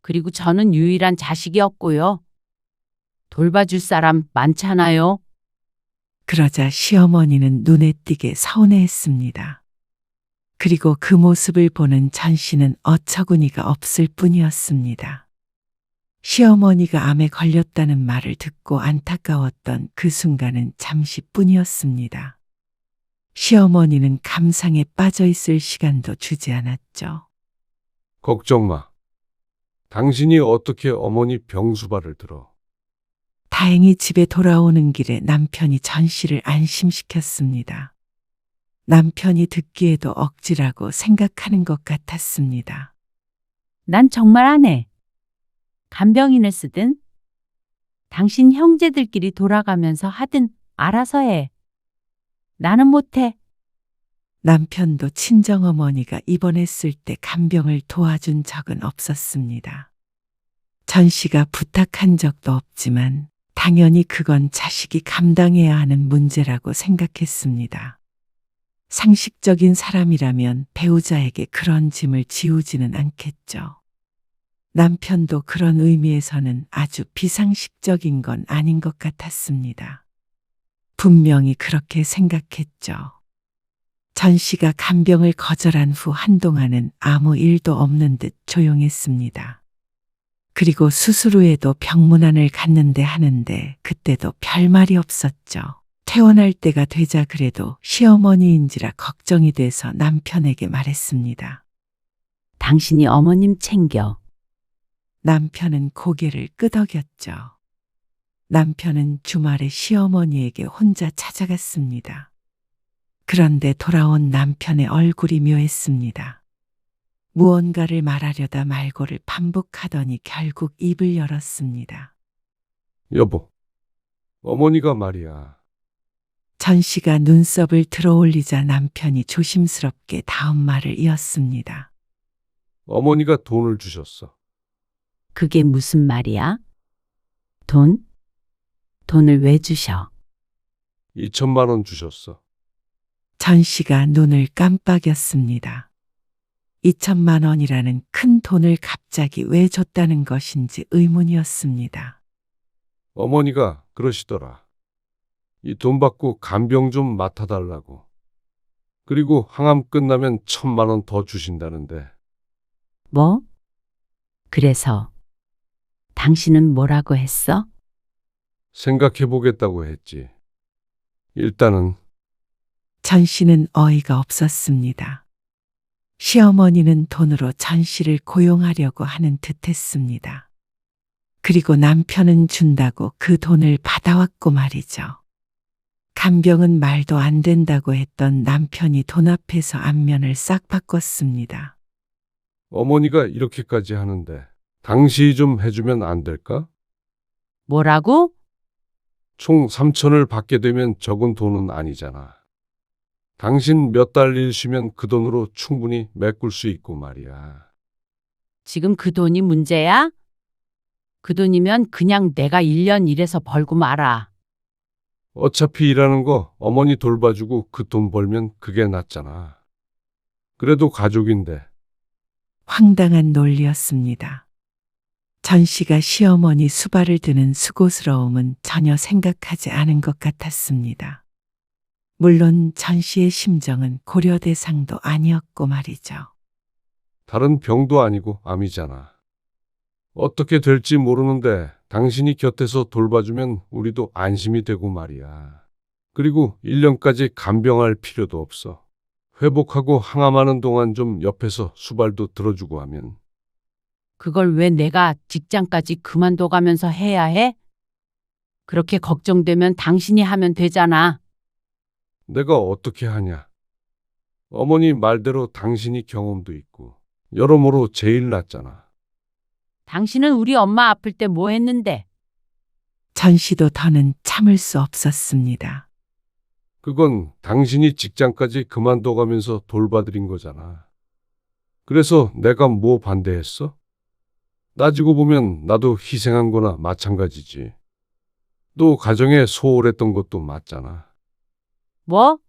그리고 저는 유일한 자식이었고요. 돌봐줄 사람 많잖아요. 그러자 시어머니는 눈에 띄게 서운해했습니다. 그리고 그 모습을 보는 전 씨는 어처구니가 없을 뿐이었습니다. 시어머니가 암에 걸렸다는 말을 듣고 안타까웠던 그 순간은 잠시뿐이었습니다. 시어머니는 감상에 빠져 있을 시간도 주지 않았죠. 걱정 마. 당신이 어떻게 어머니 병수발을 들어? 다행히 집에 돌아오는 길에 남편이 전 씨를 안심시켰습니다. 남편이 듣기에도 억지라고 생각하는 것 같았습니다. 난 정말 안 해. 간병인을 쓰든 당신 형제들끼리 돌아가면서 하든 알아서 해. 나는 못해. 남편도 친정어머니가 입원했을 때 간병을 도와준 적은 없었습니다. 전 씨가 부탁한 적도 없지만 당연히 그건 자식이 감당해야 하는 문제라고 생각했습니다. 상식적인 사람이라면 배우자에게 그런 짐을 지우지는 않겠죠. 남편도 그런 의미에서는 아주 비상식적인 건 아닌 것 같았습니다. 분명히 그렇게 생각했죠. 전 씨가 간병을 거절한 후 한동안은 아무 일도 없는 듯 조용했습니다. 그리고 수술 후에도 병문안을 갔는데 하는데 그때도 별말이 없었죠. 퇴원할 때가 되자 그래도 시어머니인지라 걱정이 돼서 남편에게 말했습니다. 당신이 어머님 챙겨. 남편은 고개를 끄덕였죠. 남편은 주말에 시어머니에게 혼자 찾아갔습니다. 그런데 돌아온 남편의 얼굴이 묘했습니다. 무언가를 말하려다 말고를 반복하더니 결국 입을 열었습니다. 여보, 어머니가 말이야. 전 씨가 눈썹을 들어올리자 남편이 조심스럽게 다음 말을 이었습니다. 어머니가 돈을 주셨어. 그게 무슨 말이야? 돈? 돈을 왜 주셔? 2천만 원 주셨어. 전 씨가 눈을 깜빡였습니다. 2천만 원이라는 큰 돈을 갑자기 왜 줬다는 것인지 의문이었습니다. 어머니가 그러시더라. 이 돈 받고 간병 좀 맡아달라고. 그리고 항암 끝나면 1,000만 원 더 주신다는데. 뭐? 그래서 당신은 뭐라고 했어? 생각해 보겠다고 했지. 일단은 전 씨는 어이가 없었습니다. 시어머니는 돈으로 전 씨를 고용하려고 하는 듯 했습니다. 그리고 남편은 준다고 그 돈을 받아왔고 말이죠. 간병은 말도 안 된다고 했던 남편이 돈 앞에서 안면을 싹 바꿨습니다. 어머니가 이렇게까지 하는데 당신이 좀 해주면 안 될까? 뭐라고? 총 3천을 받게 되면 적은 돈은 아니잖아. 당신 몇 달 일 쉬면 그 돈으로 충분히 메꿀 수 있고 말이야. 지금 그 돈이 문제야? 그 돈이면 그냥 내가 1년 일해서 벌고 말아. 어차피 일하는 거 어머니 돌봐주고 그 돈 벌면 그게 낫잖아. 그래도 가족인데. 황당한 논리였습니다. 전 씨가 시어머니 수발을 드는 수고스러움은 전혀 생각하지 않은 것 같았습니다. 물론 전 씨의 심정은 고려 대상도 아니었고 말이죠. 다른 병도 아니고 암이잖아. 어떻게 될지 모르는데 당신이 곁에서 돌봐주면 우리도 안심이 되고 말이야. 그리고 1년까지 간병할 필요도 없어. 회복하고 항암하는 동안 좀 옆에서 수발도 들어주고 하면. 그걸 왜 내가 직장까지 그만둬 가면서 해야 해? 그렇게 걱정되면 당신이 하면 되잖아. 내가 어떻게 하냐. 어머니 말대로 당신이 경험도 있고 여러모로 제일 낫잖아. 당신은 우리 엄마 아플 때 뭐 했는데? 전 씨도 더는 참을 수 없었습니다. 그건 당신이 직장까지 그만둬가면서 돌봐드린 거잖아. 그래서 내가 뭐 반대했어? 따지고 보면 나도 희생한 거나 마찬가지지. 또 가정에 소홀했던 것도 맞잖아. 뭐?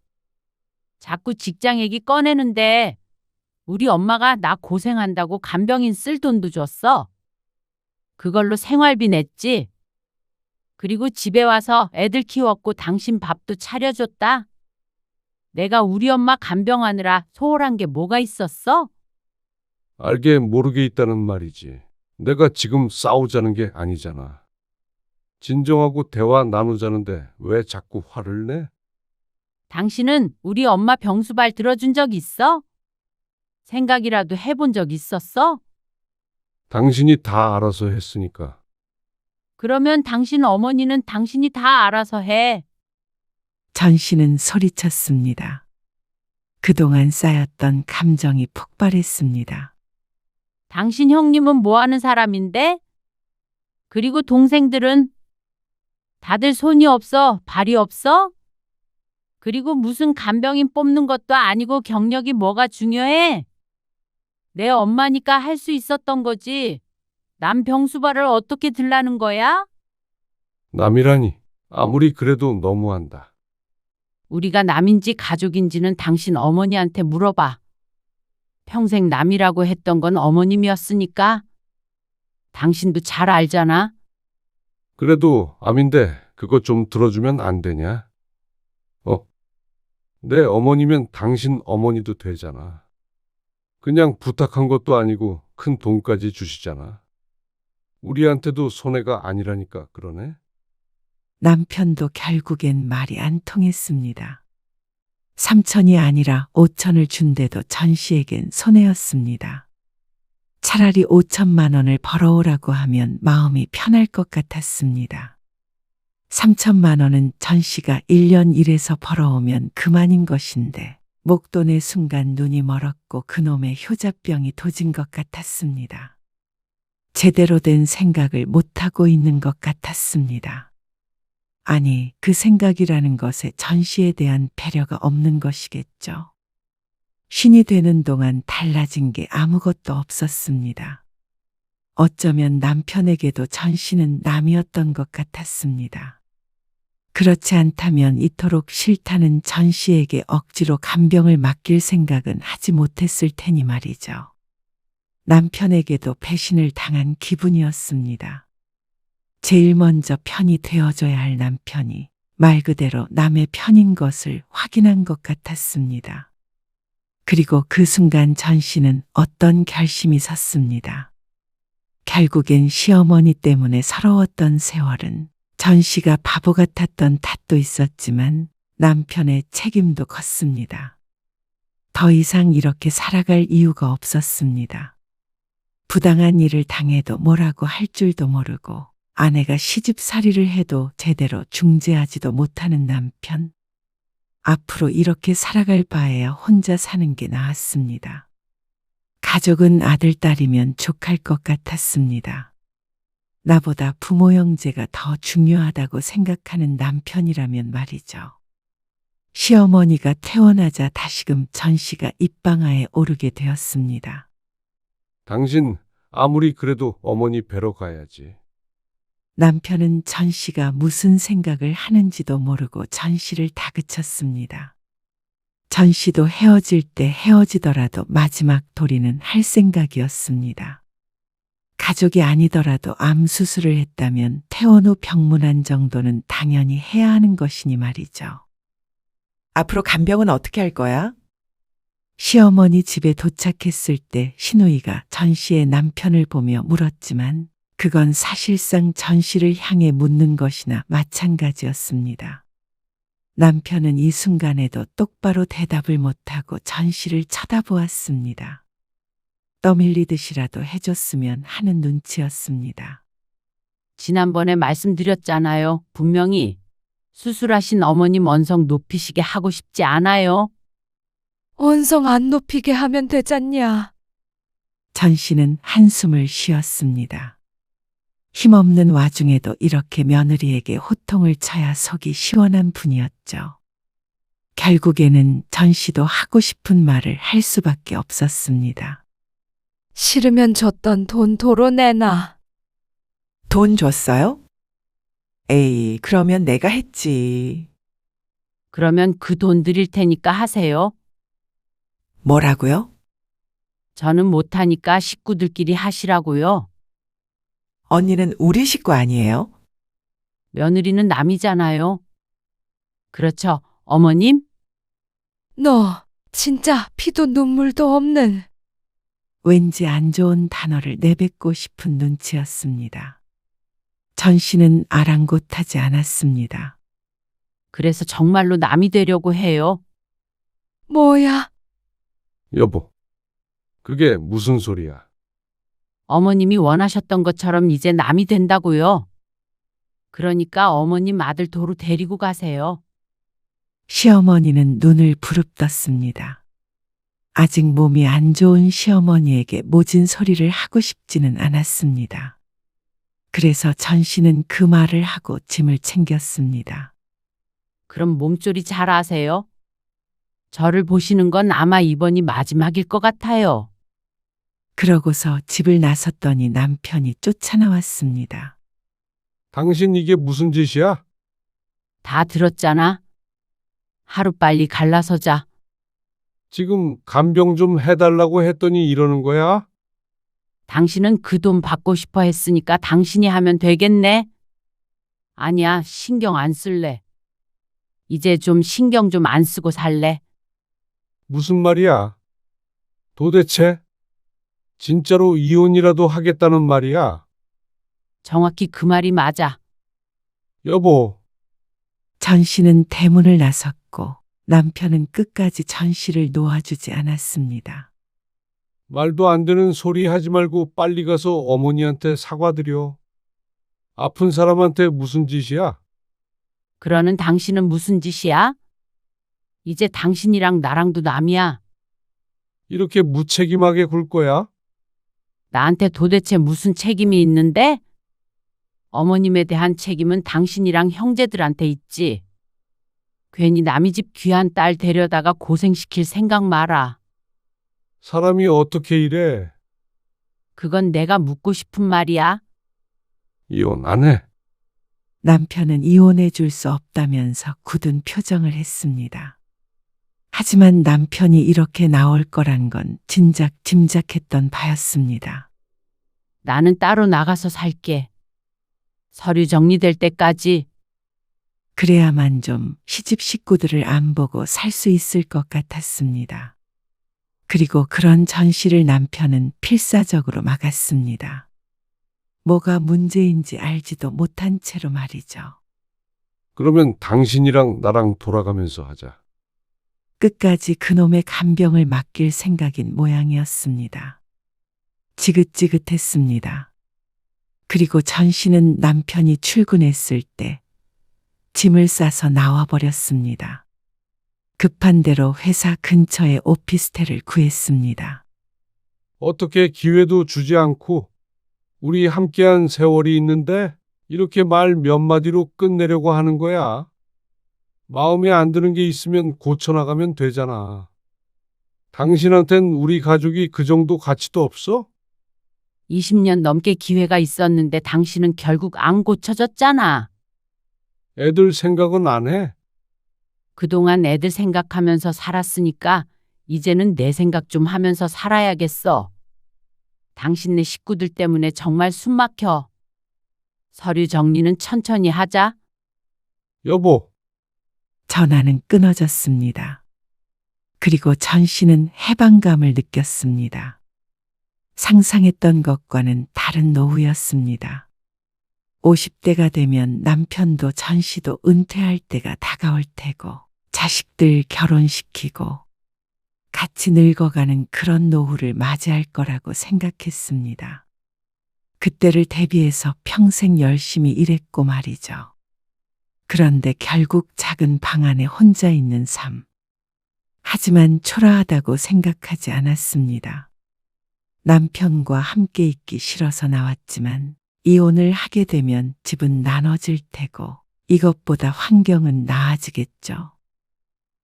자꾸 직장 얘기 꺼내는데 우리 엄마가 나 고생한다고 간병인 쓸 돈도 줬어. 그걸로 생활비 냈지. 그리고 집에 와서 애들 키웠고 당신 밥도 차려줬다. 내가 우리 엄마 간병하느라 소홀한 게 뭐가 있었어? 알게 모르게 있다는 말이지. 내가 지금 싸우자는 게 아니잖아. 진정하고 대화 나누자는데 왜 자꾸 화를 내? 당신은 우리 엄마 병수발 들어준 적 있어? 생각이라도 해본 적 있었어? 당신이 다 알아서 했으니까. 그러면 당신 어머니는 당신이 다 알아서 해. 전 씨는 소리쳤습니다. 그동안 쌓였던 감정이 폭발했습니다. 당신 형님은 뭐 하는 사람인데? 그리고 동생들은 다들 손이 없어, 발이 없어? 그리고 무슨 간병인 뽑는 것도 아니고 경력이 뭐가 중요해? 내 엄마니까 할 수 있었던 거지. 남 병수발을 어떻게 들라는 거야? 남이라니. 아무리 그래도 너무한다. 우리가 남인지 가족인지는 당신 어머니한테 물어봐. 평생 남이라고 했던 건 어머님이었으니까. 당신도 잘 알잖아. 그래도 암인데 그거 좀 들어주면 안 되냐? 내 어머니면 당신 어머니도 되잖아. 그냥 부탁한 것도 아니고 큰 돈까지 주시잖아. 우리한테도 손해가 아니라니까 그러네. 남편도 결국엔 말이 안 통했습니다. 3천이 아니라 5천을 준데도 전 씨에겐 손해였습니다. 차라리 5천만 원을 벌어오라고 하면 마음이 편할 것 같았습니다. 3천만 원은 전 씨가 1년 일해서 벌어오면 그만인 것인데 목돈의 순간 눈이 멀었고 그놈의 효자병이 도진 것 같았습니다. 제대로 된 생각을 못하고 있는 것 같았습니다. 아니, 그 생각이라는 것에 전 씨에 대한 배려가 없는 것이겠죠. 신이 되는 동안 달라진 게 아무것도 없었습니다. 어쩌면 남편에게도 전 씨는 남이었던 것 같았습니다. 그렇지 않다면 이토록 싫다는 전 씨에게 억지로 간병을 맡길 생각은 하지 못했을 테니 말이죠. 남편에게도 배신을 당한 기분이었습니다. 제일 먼저 편이 되어줘야 할 남편이 말 그대로 남의 편인 것을 확인한 것 같았습니다. 그리고 그 순간 전 씨는 어떤 결심이 섰습니다. 결국엔 시어머니 때문에 서러웠던 세월은 전 씨가 바보 같았던 탓도 있었지만 남편의 책임도 컸습니다. 더 이상 이렇게 살아갈 이유가 없었습니다. 부당한 일을 당해도 뭐라고 할 줄도 모르고 아내가 시집살이를 해도 제대로 중재하지도 못하는 남편. 앞으로 이렇게 살아갈 바에야 혼자 사는 게 나았습니다. 가족은 아들, 딸이면 족할 것 같았습니다. 나보다 부모 형제가 더 중요하다고 생각하는 남편이라면 말이죠. 시어머니가 퇴원하자 다시금 전 씨가 입방아에 오르게 되었습니다. 당신 아무리 그래도 어머니 뵈러 가야지. 남편은 전 씨가 무슨 생각을 하는지도 모르고 전 씨를 다그쳤습니다. 전 씨도 헤어질 때 헤어지더라도 마지막 도리는 할 생각이었습니다. 가족이 아니더라도 암 수술을 했다면 퇴원 후 병문안 정도는 당연히 해야 하는 것이니 말이죠. 앞으로 간병은 어떻게 할 거야? 시어머니 집에 도착했을 때 신우이가 전 씨의 남편을 보며 물었지만 그건 사실상 전 씨를 향해 묻는 것이나 마찬가지였습니다. 남편은 이 순간에도 똑바로 대답을 못하고 전 씨를 쳐다보았습니다. 떠밀리듯이라도 해줬으면 하는 눈치였습니다. 지난번에 말씀드렸잖아요. 분명히 수술하신 어머님 언성 높이시게 하고 싶지 않아요. 언성 안 높이게 하면 되잖냐. 전 씨는 한숨을 쉬었습니다. 힘없는 와중에도 이렇게 며느리에게 호통을 쳐야 속이 시원한 분이었죠. 결국에는 전 씨도 하고 싶은 말을 할 수밖에 없었습니다. 싫으면 줬던 돈 도로 내놔. 돈 줬어요? 에이, 그러면 내가 했지. 그러면 그 돈 드릴 테니까 하세요. 뭐라고요? 저는 못하니까 식구들끼리 하시라고요. 언니는 우리 식구 아니에요? 며느리는 남이잖아요. 그렇죠, 어머님? 너 진짜 피도 눈물도 없는. 왠지 안 좋은 단어를 내뱉고 싶은 눈치였습니다. 전 씨는 아랑곳하지 않았습니다. 그래서 정말로 남이 되려고 해요. 뭐야? 여보, 그게 무슨 소리야? 어머님이 원하셨던 것처럼 이제 남이 된다고요. 그러니까 어머님 아들 도로 데리고 가세요. 시어머니는 눈을 부릅떴습니다. 아직 몸이 안 좋은 시어머니에게 모진 소리를 하고 싶지는 않았습니다. 그래서 전 씨는 그 말을 하고 짐을 챙겼습니다. 그럼 몸조리 잘 하세요. 저를 보시는 건 아마 이번이 마지막일 것 같아요. 그러고서 집을 나섰더니 남편이 쫓아나왔습니다. 당신 이게 무슨 짓이야? 다 들었잖아. 하루빨리 갈라서자. 지금 간병 좀 해달라고 했더니 이러는 거야? 당신은 그 돈 받고 싶어 했으니까 당신이 하면 되겠네. 아니야, 신경 안 쓸래. 이제 좀 신경 좀 안 쓰고 살래. 무슨 말이야? 도대체? 진짜로 이혼이라도 하겠다는 말이야? 정확히 그 말이 맞아. 여보, 전 씨는 대문을 나섰고 남편은 끝까지 전 씨를 놓아주지 않았습니다. 말도 안 되는 소리 하지 말고 빨리 가서 어머니한테 사과드려. 아픈 사람한테 무슨 짓이야? 그러는 당신은 무슨 짓이야? 이제 당신이랑 나랑도 남이야. 이렇게 무책임하게 굴 거야? 나한테 도대체 무슨 책임이 있는데? 어머님에 대한 책임은 당신이랑 형제들한테 있지. 괜히 남의 집 귀한 딸 데려다가 고생시킬 생각 마라. 사람이 어떻게 이래? 그건 내가 묻고 싶은 말이야. 이혼 안 해. 남편은 이혼해 줄 수 없다면서 굳은 표정을 했습니다. 하지만 남편이 이렇게 나올 거란 건 진작 짐작했던 바였습니다. 나는 따로 나가서 살게. 서류 정리될 때까지. 그래야만 좀 시집 식구들을 안 보고 살 수 있을 것 같았습니다. 그리고 그런 전시를 남편은 필사적으로 막았습니다. 뭐가 문제인지 알지도 못한 채로 말이죠. 그러면 당신이랑 나랑 돌아가면서 하자. 끝까지 그놈의 간병을 맡길 생각인 모양이었습니다. 지긋지긋했습니다. 그리고 전씨는 남편이 출근했을 때 짐을 싸서 나와버렸습니다. 급한 대로 회사 근처에 오피스텔을 구했습니다. 어떻게 기회도 주지 않고 우리 함께한 세월이 있는데 이렇게 말 몇 마디로 끝내려고 하는 거야? 마음에 안 드는 게 있으면 고쳐나가면 되잖아. 당신한텐 우리 가족이 그 정도 가치도 없어? 20년 넘게 기회가 있었는데 당신은 결국 안 고쳐졌잖아. 애들 생각은 안 해? 그동안 애들 생각하면서 살았으니까 이제는 내 생각 좀 하면서 살아야겠어. 당신네 식구들 때문에 정말 숨 막혀. 서류 정리는 천천히 하자. 여보, 전화는 끊어졌습니다. 그리고 전씨는 해방감을 느꼈습니다. 상상했던 것과는 다른 노후였습니다. 50대가 되면 남편도 전씨도 은퇴할 때가 다가올 테고 자식들 결혼시키고 같이 늙어가는 그런 노후를 맞이할 거라고 생각했습니다. 그때를 대비해서 평생 열심히 일했고 말이죠. 그런데 결국 작은 방 안에 혼자 있는 삶. 하지만 초라하다고 생각하지 않았습니다. 남편과 함께 있기 싫어서 나왔지만 이혼을 하게 되면 집은 나눠질 테고 이것보다 환경은 나아지겠죠.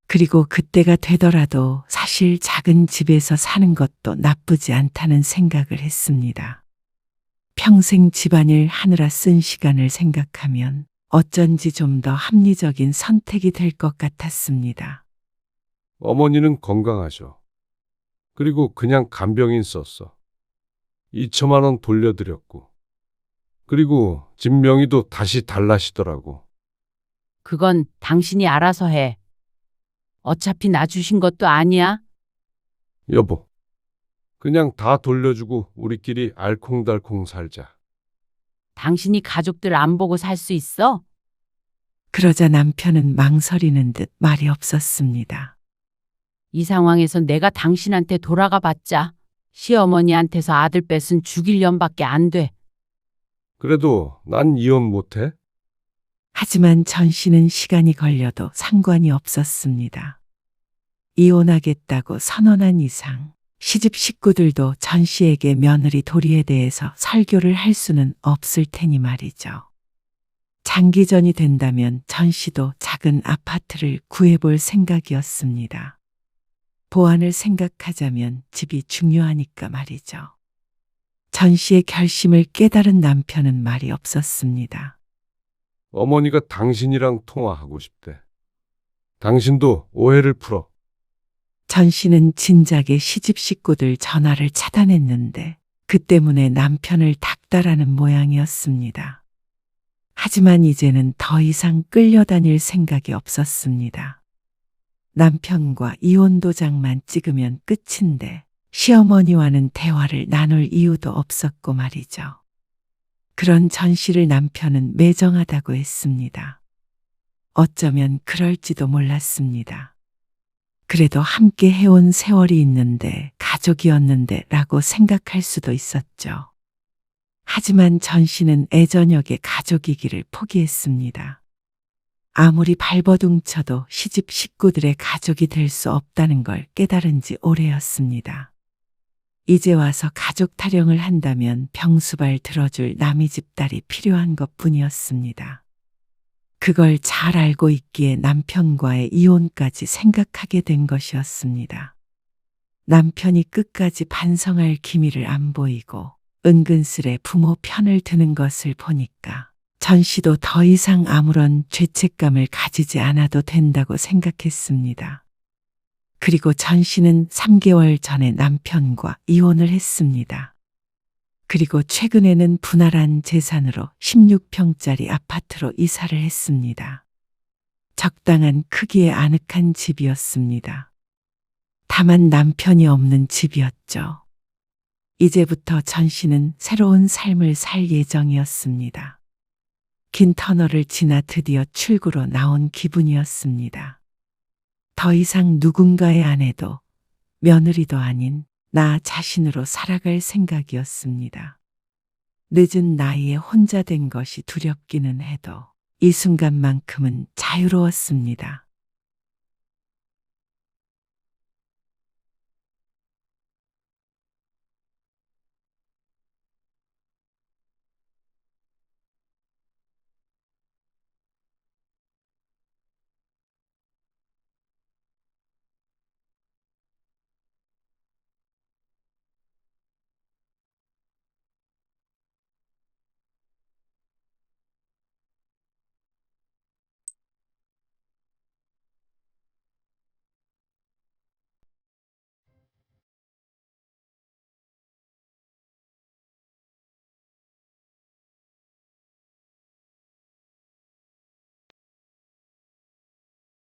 그리고 그때가 되더라도 사실 작은 집에서 사는 것도 나쁘지 않다는 생각을 했습니다. 평생 집안일 하느라 쓴 시간을 생각하면 어쩐지 좀 더 합리적인 선택이 될 것 같았습니다. 어머니는 건강하셔. 그리고 그냥 간병인 썼어. 2천만 원 돌려드렸고. 그리고 집 명의도 다시 달라시더라고. 그건 당신이 알아서 해. 어차피 나 주신 것도 아니야. 여보, 그냥 다 돌려주고 우리끼리 알콩달콩 살자. 당신이 가족들 안 보고 살 수 있어? 그러자 남편은 망설이는 듯 말이 없었습니다. 이 상황에서 내가 당신한테 돌아가 봤자 시어머니한테서 아들 뺏은 죽일 년밖에 안 돼. 그래도 난 이혼 못해? 하지만 전 씨는 시간이 걸려도 상관이 없었습니다. 이혼하겠다고 선언한 이상 시집 식구들도 전 씨에게 며느리 도리에 대해서 설교를 할 수는 없을 테니 말이죠. 장기전이 된다면 전 씨도 작은 아파트를 구해볼 생각이었습니다. 보안을 생각하자면 집이 중요하니까 말이죠. 전 씨의 결심을 깨달은 남편은 말이 없었습니다. 어머니가 당신이랑 통화하고 싶대. 당신도 오해를 풀어. 전 씨는 진작에 시집 식구들 전화를 차단했는데 그 때문에 남편을 닥달하는 모양이었습니다. 하지만 이제는 더 이상 끌려다닐 생각이 없었습니다. 남편과 이혼 도장만 찍으면 끝인데 시어머니와는 대화를 나눌 이유도 없었고 말이죠. 그런 전 씨를 남편은 매정하다고 했습니다. 어쩌면 그럴지도 몰랐습니다. 그래도 함께 해온 세월이 있는데 가족이었는데 라고 생각할 수도 있었죠. 하지만 전 씨는 애저녁에 가족이기를 포기했습니다. 아무리 발버둥쳐도 시집 식구들의 가족이 될 수 없다는 걸 깨달은 지 오래였습니다. 이제 와서 가족 타령을 한다면 병수발 들어줄 남의 집 딸이 필요한 것뿐이었습니다. 그걸 잘 알고 있기에 남편과의 이혼까지 생각하게 된 것이었습니다. 남편이 끝까지 반성할 기미를 안 보이고 은근슬에 부모 편을 드는 것을 보니까 전 씨도 더 이상 아무런 죄책감을 가지지 않아도 된다고 생각했습니다. 그리고 전 씨는 3개월 전에 남편과 이혼을 했습니다. 그리고 최근에는 분할한 재산으로 16평짜리 아파트로 이사를 했습니다. 적당한 크기의 아늑한 집이었습니다. 다만 남편이 없는 집이었죠. 이제부터 전 씨는 새로운 삶을 살 예정이었습니다. 긴 터널을 지나 드디어 출구로 나온 기분이었습니다. 더 이상 누군가의 아내도 며느리도 아닌 나 자신으로 살아갈 생각이었습니다. 늦은 나이에 혼자 된 것이 두렵기는 해도 이 순간만큼은 자유로웠습니다.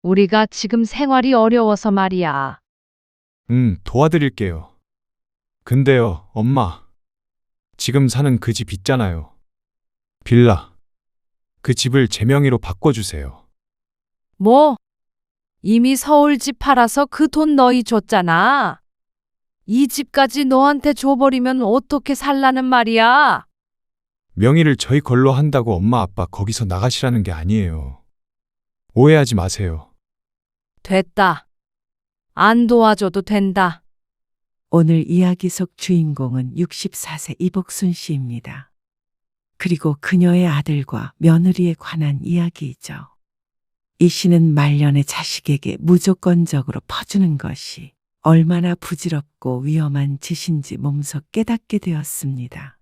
우리가 지금 생활이 어려워서 말이야. 도와드릴게요. 근데요, 엄마. 지금 사는 그 집 있잖아요. 빌라. 그 집을 제 명의로 바꿔주세요. 뭐? 이미 서울 집 팔아서 그 돈 너희 줬잖아. 이 집까지 너한테 줘버리면 어떻게 살라는 말이야? 명의를 저희 걸로 한다고 엄마 아빠 거기서 나가시라는 게 아니에요. 오해하지 마세요. 됐다. 안 도와줘도 된다. 오늘 이야기 속 주인공은 64세 이복순 씨입니다. 그리고 그녀의 아들과 며느리에 관한 이야기이죠. 이 씨는 말년의 자식에게 무조건적으로 퍼주는 것이 얼마나 부질없고 위험한 짓인지 몸소 깨닫게 되었습니다.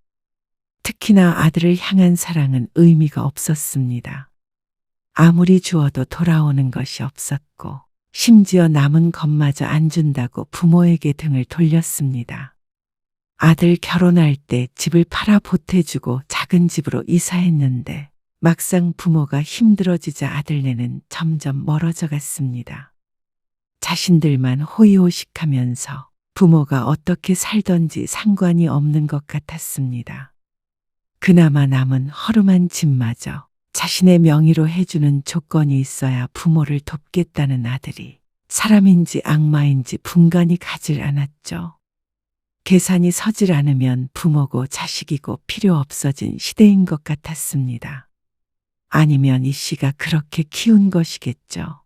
특히나 아들을 향한 사랑은 의미가 없었습니다. 아무리 주어도 돌아오는 것이 없었고 심지어 남은 것마저 안 준다고 부모에게 등을 돌렸습니다. 아들 결혼할 때 집을 팔아 보태주고 작은 집으로 이사했는데 막상 부모가 힘들어지자 아들네는 점점 멀어져 갔습니다. 자신들만 호의호식하면서 부모가 어떻게 살던지 상관이 없는 것 같았습니다. 그나마 남은 허름한 집마저 자신의 명의로 해주는 조건이 있어야 부모를 돕겠다는 아들이 사람인지 악마인지 분간이 가질 않았죠. 계산이 서질 않으면 부모고 자식이고 필요 없어진 시대인 것 같았습니다. 아니면 이 씨가 그렇게 키운 것이겠죠.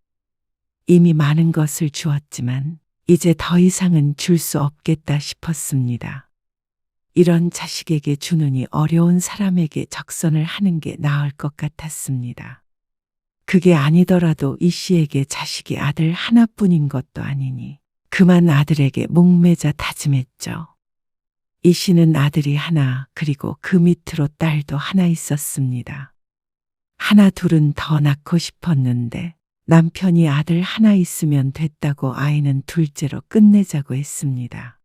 이미 많은 것을 주었지만 이제 더 이상은 줄 수 없겠다 싶었습니다. 이런 자식에게 주느니 어려운 사람에게 적선을 하는 게 나을 것 같았습니다. 그게 아니더라도 이 씨에게 자식이 아들 하나뿐인 것도 아니니 그만 아들에게 목매자 다짐했죠. 이 씨는 아들이 하나 그리고 그 밑으로 딸도 하나 있었습니다. 하나 둘은 더 낳고 싶었는데 남편이 아들 하나 있으면 됐다고 아이는 둘째로 끝내자고 했습니다.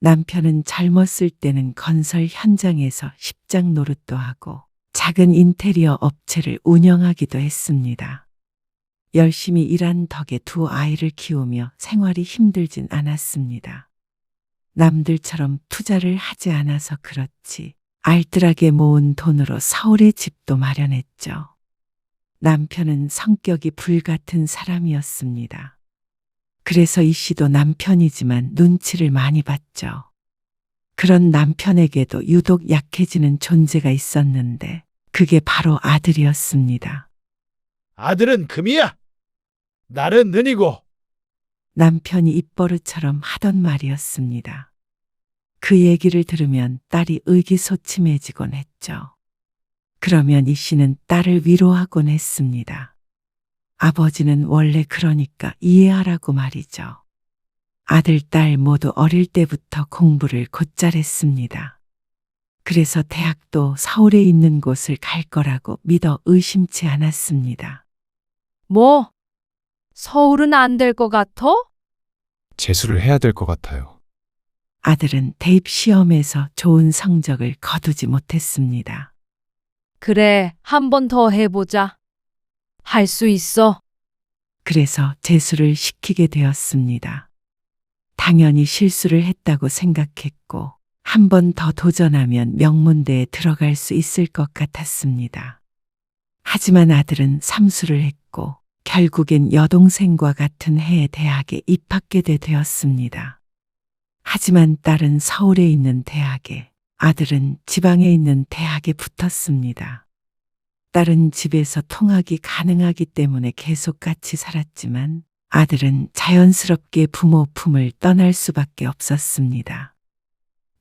남편은 젊었을 때는 건설 현장에서 십장 노릇도 하고 작은 인테리어 업체를 운영하기도 했습니다. 열심히 일한 덕에 두 아이를 키우며 생활이 힘들진 않았습니다. 남들처럼 투자를 하지 않아서 그렇지 알뜰하게 모은 돈으로 서울에 집도 마련했죠. 남편은 성격이 불같은 사람이었습니다. 그래서 이 씨도 남편이지만 눈치를 많이 봤죠. 그런 남편에게도 유독 약해지는 존재가 있었는데 그게 바로 아들이었습니다. 아들은 금이야. 날은 은이고. 남편이 입버릇처럼 하던 말이었습니다. 그 얘기를 들으면 딸이 의기소침해지곤 했죠. 그러면 이 씨는 딸을 위로하곤 했습니다. 아버지는 원래 그러니까 이해하라고 말이죠. 아들, 딸 모두 어릴 때부터 공부를 곧잘 했습니다. 그래서 대학도 서울에 있는 곳을 갈 거라고 믿어 의심치 않았습니다. 뭐? 서울은 안 될 것 같아? 재수를 해야 될 것 같아요. 아들은 대입 시험에서 좋은 성적을 거두지 못했습니다. 그래, 한 번 더 해보자. 할 수 있어. 그래서 재수를 시키게 되었습니다. 당연히 실수를 했다고 생각했고, 한 번 더 도전하면 명문대에 들어갈 수 있을 것 같았습니다. 하지만 아들은 삼수를 했고, 결국엔 여동생과 같은 해에 대학에 입학하게 되었습니다. 하지만 딸은 서울에 있는 대학에, 아들은 지방에 있는 대학에 붙었습니다. 딸은 집에서 통학이 가능하기 때문에 계속 같이 살았지만 아들은 자연스럽게 부모 품을 떠날 수밖에 없었습니다.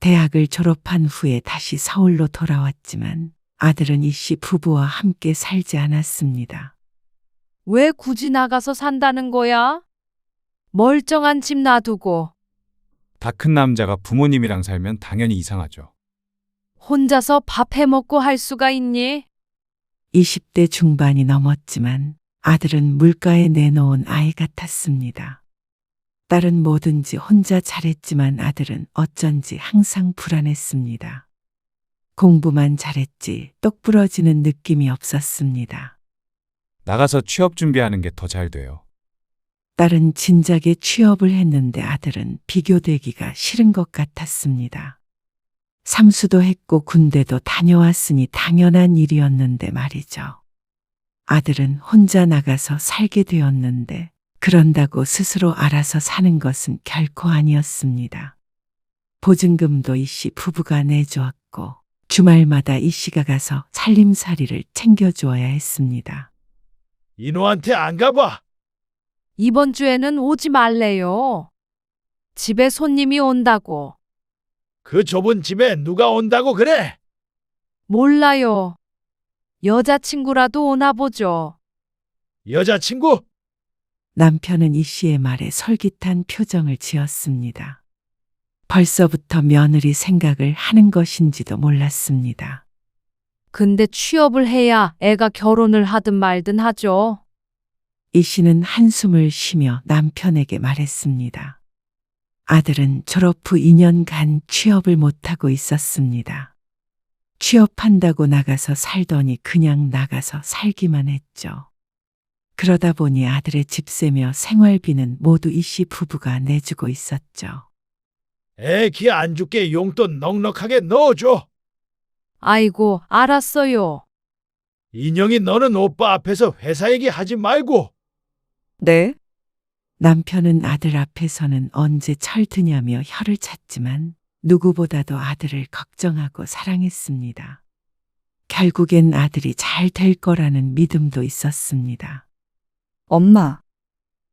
대학을 졸업한 후에 다시 서울로 돌아왔지만 아들은 이 씨 부부와 함께 살지 않았습니다. 왜 굳이 나가서 산다는 거야? 멀쩡한 집 놔두고 다 큰 남자가 부모님이랑 살면 당연히 이상하죠. 혼자서 밥 해먹고 할 수가 있니? 20대 중반이 넘었지만 아들은 물가에 내놓은 아이 같았습니다. 딸은 뭐든지 혼자 잘했지만 아들은 어쩐지 항상 불안했습니다. 공부만 잘했지 똑부러지는 느낌이 없었습니다. 나가서 취업 준비하는 게 더 잘 돼요. 딸은 진작에 취업을 했는데 아들은 비교되기가 싫은 것 같았습니다. 삼수도 했고 군대도 다녀왔으니 당연한 일이었는데 말이죠. 아들은 혼자 나가서 살게 되었는데 그런다고 스스로 알아서 사는 것은 결코 아니었습니다. 보증금도 이 씨 부부가 내주었고 주말마다 이 씨가 가서 살림살이를 챙겨주어야 했습니다. 인호한테 안 가봐. 이번 주에는 오지 말래요. 집에 손님이 온다고. 그 좁은 집에 누가 온다고 그래? 몰라요. 여자친구라도 오나 보죠. 여자친구? 남편은 이 씨의 말에 솔깃한 표정을 지었습니다. 벌써부터 며느리 생각을 하는 것인지도 몰랐습니다. 근데 취업을 해야 애가 결혼을 하든 말든 하죠. 이 씨는 한숨을 쉬며 남편에게 말했습니다. 아들은 졸업 후 2년간 취업을 못하고 있었습니다. 취업한다고 나가서 살더니 그냥 나가서 살기만 했죠. 그러다 보니 아들의 집세며 생활비는 모두 이 씨 부부가 내주고 있었죠. 애 기 안 죽게 용돈 넉넉하게 넣어줘. 아이고, 알았어요. 인영이 너는 오빠 앞에서 회사 얘기 하지 말고. 네? 남편은 아들 앞에서는 언제 철드냐며 혀를 찼지만 누구보다도 아들을 걱정하고 사랑했습니다. 결국엔 아들이 잘 될 거라는 믿음도 있었습니다. 엄마,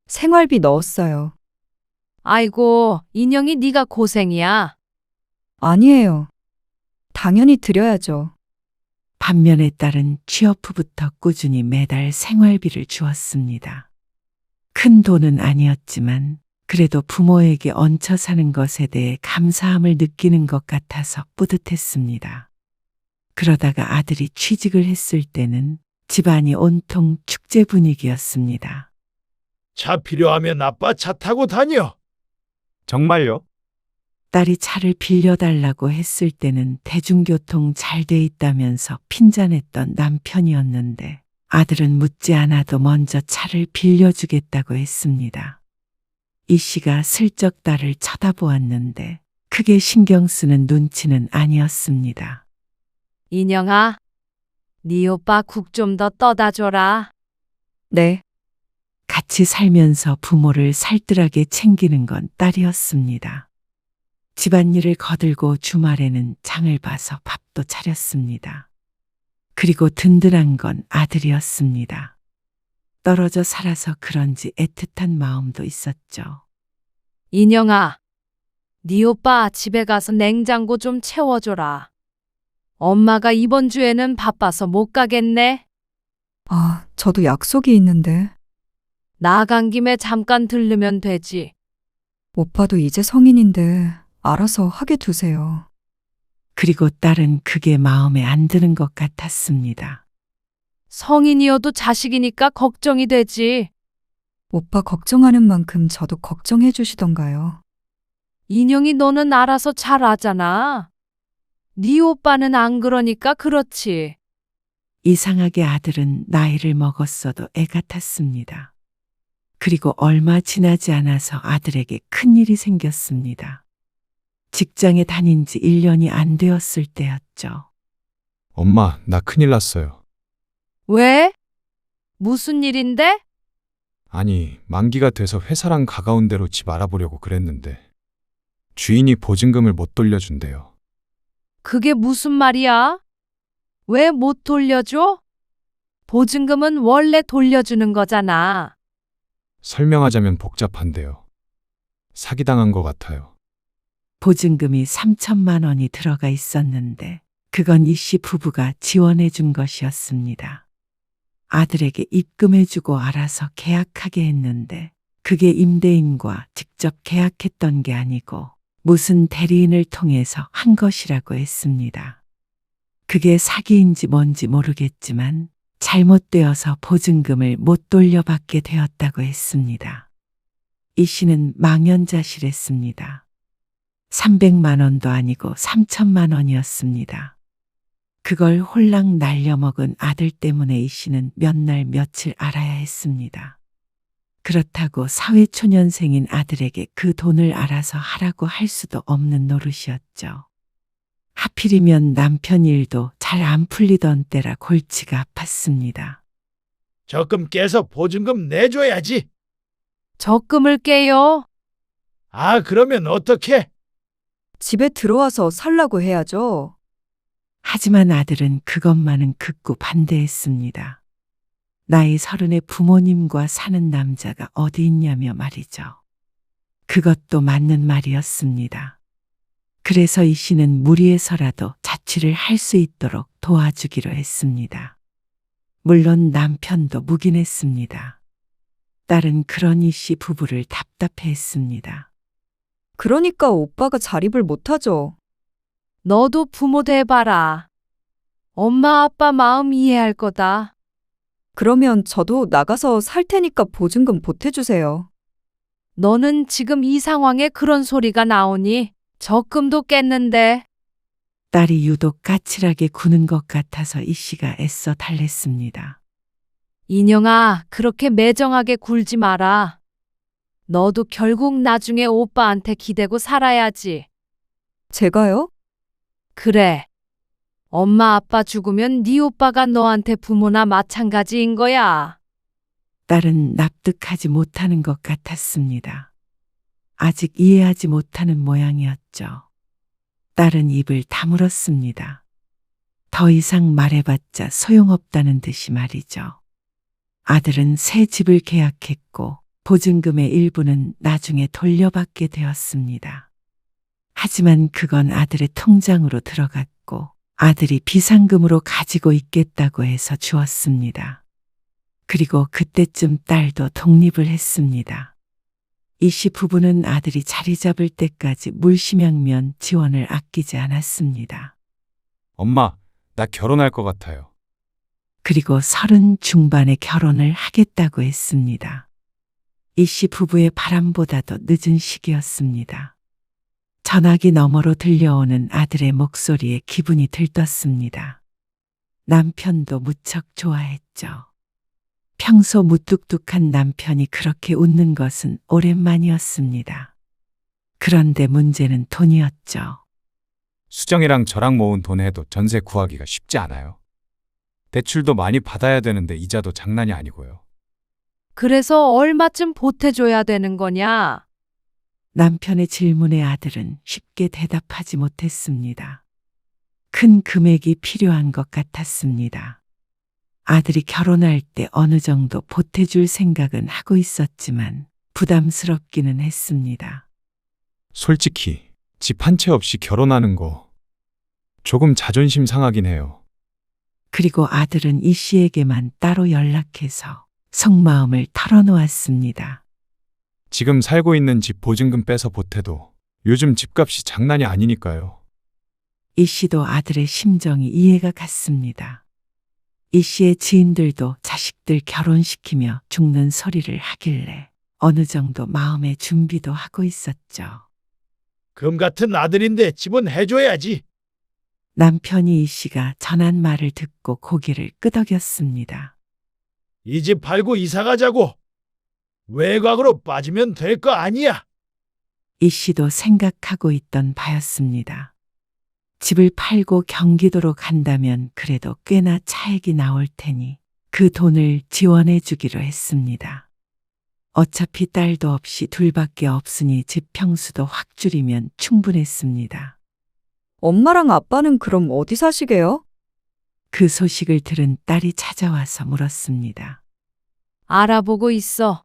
생활비 넣었어요. 아이고, 인영이 네가 고생이야. 아니에요. 당연히 드려야죠. 반면에 딸은 취업 후부터 꾸준히 매달 생활비를 주었습니다. 큰 돈은 아니었지만 그래도 부모에게 얹혀 사는 것에 대해 감사함을 느끼는 것 같아서 뿌듯했습니다. 그러다가 아들이 취직을 했을 때는 집안이 온통 축제 분위기였습니다. 차 필요하면 아빠 차 타고 다녀. 정말요? 딸이 차를 빌려달라고 했을 때는 대중교통 잘 돼 있다면서 핀잔했던 남편이었는데 아들은 묻지 않아도 먼저 차를 빌려주겠다고 했습니다. 이 씨가 슬쩍 딸을 쳐다보았는데 크게 신경 쓰는 눈치는 아니었습니다. 인영아, 네 오빠 국 좀 더 떠다 줘라. 네. 같이 살면서 부모를 살뜰하게 챙기는 건 딸이었습니다. 집안일을 거들고 주말에는 장을 봐서 밥도 차렸습니다. 그리고 든든한 건 아들이었습니다. 떨어져 살아서 그런지 애틋한 마음도 있었죠. 인영아, 네 오빠 집에 가서 냉장고 좀 채워줘라. 엄마가 이번 주에는 바빠서 못 가겠네. 아, 저도 약속이 있는데. 나간 김에 잠깐 들르면 되지. 오빠도 이제 성인인데 알아서 하게 두세요. 그리고 딸은 그게 마음에 안 드는 것 같았습니다. 성인이어도 자식이니까 걱정이 되지. 오빠 걱정하는 만큼 저도 걱정해 주시던가요. 인영이 너는 알아서 잘 아잖아. 네 오빠는 안 그러니까 그렇지. 이상하게 아들은 나이를 먹었어도 애 같았습니다. 그리고 얼마 지나지 않아서 아들에게 큰일이 생겼습니다. 직장에 다닌 지 1년이 안 되었을 때였죠. 엄마, 나 큰일 났어요. 왜? 무슨 일인데? 아니, 만기가 돼서 회사랑 가까운 데로 집 알아보려고 그랬는데 주인이 보증금을 못 돌려준대요. 그게 무슨 말이야? 왜 못 돌려줘? 보증금은 원래 돌려주는 거잖아. 설명하자면 복잡한데요. 사기당한 것 같아요. 보증금이 3천만 원이 들어가 있었는데 그건 이 씨 부부가 지원해 준 것이었습니다. 아들에게 입금해 주고 알아서 계약하게 했는데 그게 임대인과 직접 계약했던 게 아니고 무슨 대리인을 통해서 한 것이라고 했습니다. 그게 사기인지 뭔지 모르겠지만 잘못되어서 보증금을 못 돌려받게 되었다고 했습니다. 이 씨는 망연자실했습니다. 300만 원도 아니고 3천만 원이었습니다. 그걸 홀랑 날려먹은 아들 때문에 이 씨는 몇 날 며칠 알아야 했습니다. 그렇다고 사회초년생인 아들에게 그 돈을 알아서 하라고 할 수도 없는 노릇이었죠. 하필이면 남편 일도 잘 안 풀리던 때라 골치가 아팠습니다. 적금 깨서 보증금 내줘야지. 적금을 깨요. 아, 그러면 어떡해? 집에 들어와서 살라고 해야죠. 하지만 아들은 그것만은 극구 반대했습니다. 나이 30의 부모님과 사는 남자가 어디 있냐며 말이죠. 그것도 맞는 말이었습니다. 그래서 이 씨는 무리해서라도 자취를 할 수 있도록 도와주기로 했습니다. 물론 남편도 묵인했습니다. 딸은 그런 이 씨 부부를 답답해했습니다. 그러니까 오빠가 자립을 못하죠. 너도 부모 돼봐라. 엄마 아빠 마음 이해할 거다. 그러면 저도 나가서 살 테니까 보증금 보태주세요. 너는 지금 이 상황에 그런 소리가 나오니 적금도 깼는데. 딸이 유독 까칠하게 구는 것 같아서 이 씨가 애써 달랬습니다. 인영아, 그렇게 매정하게 굴지 마라. 너도 결국 나중에 오빠한테 기대고 살아야지. 제가요? 그래. 엄마 아빠 죽으면 네 오빠가 너한테 부모나 마찬가지인 거야. 딸은 납득하지 못하는 것 같았습니다. 아직 이해하지 못하는 모양이었죠. 딸은 입을 다물었습니다. 더 이상 말해봤자 소용없다는 듯이 말이죠. 아들은 새 집을 계약했고 보증금의 일부는 나중에 돌려받게 되었습니다. 하지만 그건 아들의 통장으로 들어갔고 아들이 비상금으로 가지고 있겠다고 해서 주었습니다. 그리고 그때쯤 딸도 독립을 했습니다. 이 씨 부부는 아들이 자리 잡을 때까지 물심양면 지원을 아끼지 않았습니다. 엄마, 나 결혼할 것 같아요. 그리고 30 중반에 결혼을 하겠다고 했습니다. 이 씨 부부의 바람보다도 늦은 시기였습니다. 전화기 너머로 들려오는 아들의 목소리에 기분이 들떴습니다. 남편도 무척 좋아했죠. 평소 무뚝뚝한 남편이 그렇게 웃는 것은 오랜만이었습니다. 그런데 문제는 돈이었죠. 수정이랑 저랑 모은 돈 해도 전세 구하기가 쉽지 않아요. 대출도 많이 받아야 되는데 이자도 장난이 아니고요. 그래서 얼마쯤 보태줘야 되는 거냐? 남편의 질문에 아들은 쉽게 대답하지 못했습니다. 큰 금액이 필요한 것 같았습니다. 아들이 결혼할 때 어느 정도 보태줄 생각은 하고 있었지만 부담스럽기는 했습니다. 솔직히 집 한 채 없이 결혼하는 거 조금 자존심 상하긴 해요. 그리고 아들은 이 씨에게만 따로 연락해서 속마음을 털어놓았습니다. 지금 살고 있는 집 보증금 빼서 보태도 요즘 집값이 장난이 아니니까요. 이 씨도 아들의 심정이 이해가 갔습니다. 이 씨의 지인들도 자식들 결혼시키며 죽는 소리를 하길래 어느 정도 마음의 준비도 하고 있었죠. 금 같은 아들인데 집은 해줘야지. 남편이 이 씨가 전한 말을 듣고 고개를 끄덕였습니다. 이 집 팔고 이사 가자고. 외곽으로 빠지면 될 거 아니야. 이 씨도 생각하고 있던 바였습니다. 집을 팔고 경기도로 간다면 그래도 꽤나 차액이 나올 테니 그 돈을 지원해 주기로 했습니다. 어차피 딸도 없이 둘밖에 없으니 집 평수도 확 줄이면 충분했습니다. 엄마랑 아빠는 그럼 어디 사시게요? 그 소식을 들은 딸이 찾아와서 물었습니다. 알아보고 있어.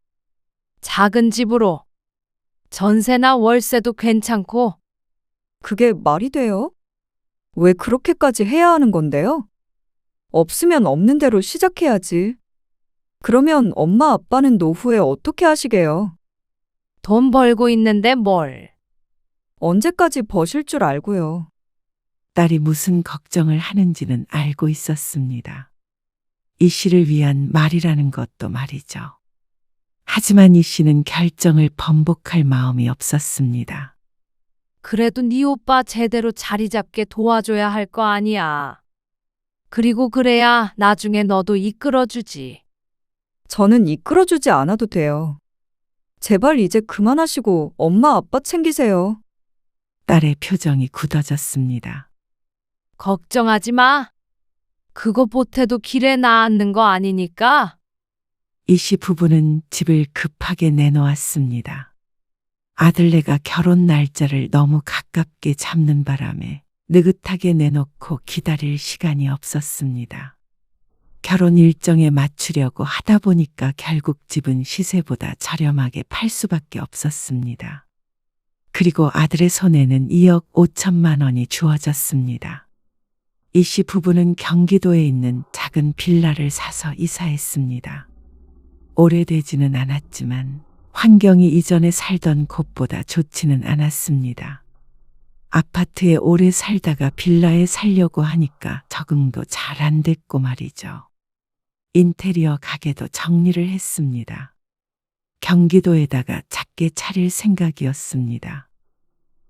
작은 집으로. 전세나 월세도 괜찮고. 그게 말이 돼요? 왜 그렇게까지 해야 하는 건데요? 없으면 없는 대로 시작해야지. 그러면 엄마 아빠는 노후에 어떻게 하시게요? 돈 벌고 있는데 뭘. 언제까지 버실 줄 알고요. 딸이 무슨 걱정을 하는지는 알고 있었습니다. 이 씨를 위한 말이라는 것도 말이죠. 하지만 이 씨는 결정을 번복할 마음이 없었습니다. 그래도 네 오빠 제대로 자리 잡게 도와줘야 할 거 아니야. 그리고 그래야 나중에 너도 이끌어주지. 저는 이끌어주지 않아도 돼요. 제발 이제 그만하시고 엄마 아빠 챙기세요. 딸의 표정이 굳어졌습니다. 걱정하지 마. 그거 보태도 길에 나앉는 거 아니니까. 이 씨 부부는 집을 급하게 내놓았습니다. 아들네가 결혼 날짜를 너무 가깝게 잡는 바람에 느긋하게 내놓고 기다릴 시간이 없었습니다. 결혼 일정에 맞추려고 하다 보니까 결국 집은 시세보다 저렴하게 팔 수밖에 없었습니다. 그리고 아들의 손에는 2억 5천만 원이 주어졌습니다. 이 씨 부부는 경기도에 있는 작은 빌라를 사서 이사했습니다. 오래되지는 않았지만 환경이 이전에 살던 곳보다 좋지는 않았습니다. 아파트에 오래 살다가 빌라에 살려고 하니까 적응도 잘 안 됐고 말이죠. 인테리어 가게도 정리를 했습니다. 경기도에다가 작게 차릴 생각이었습니다.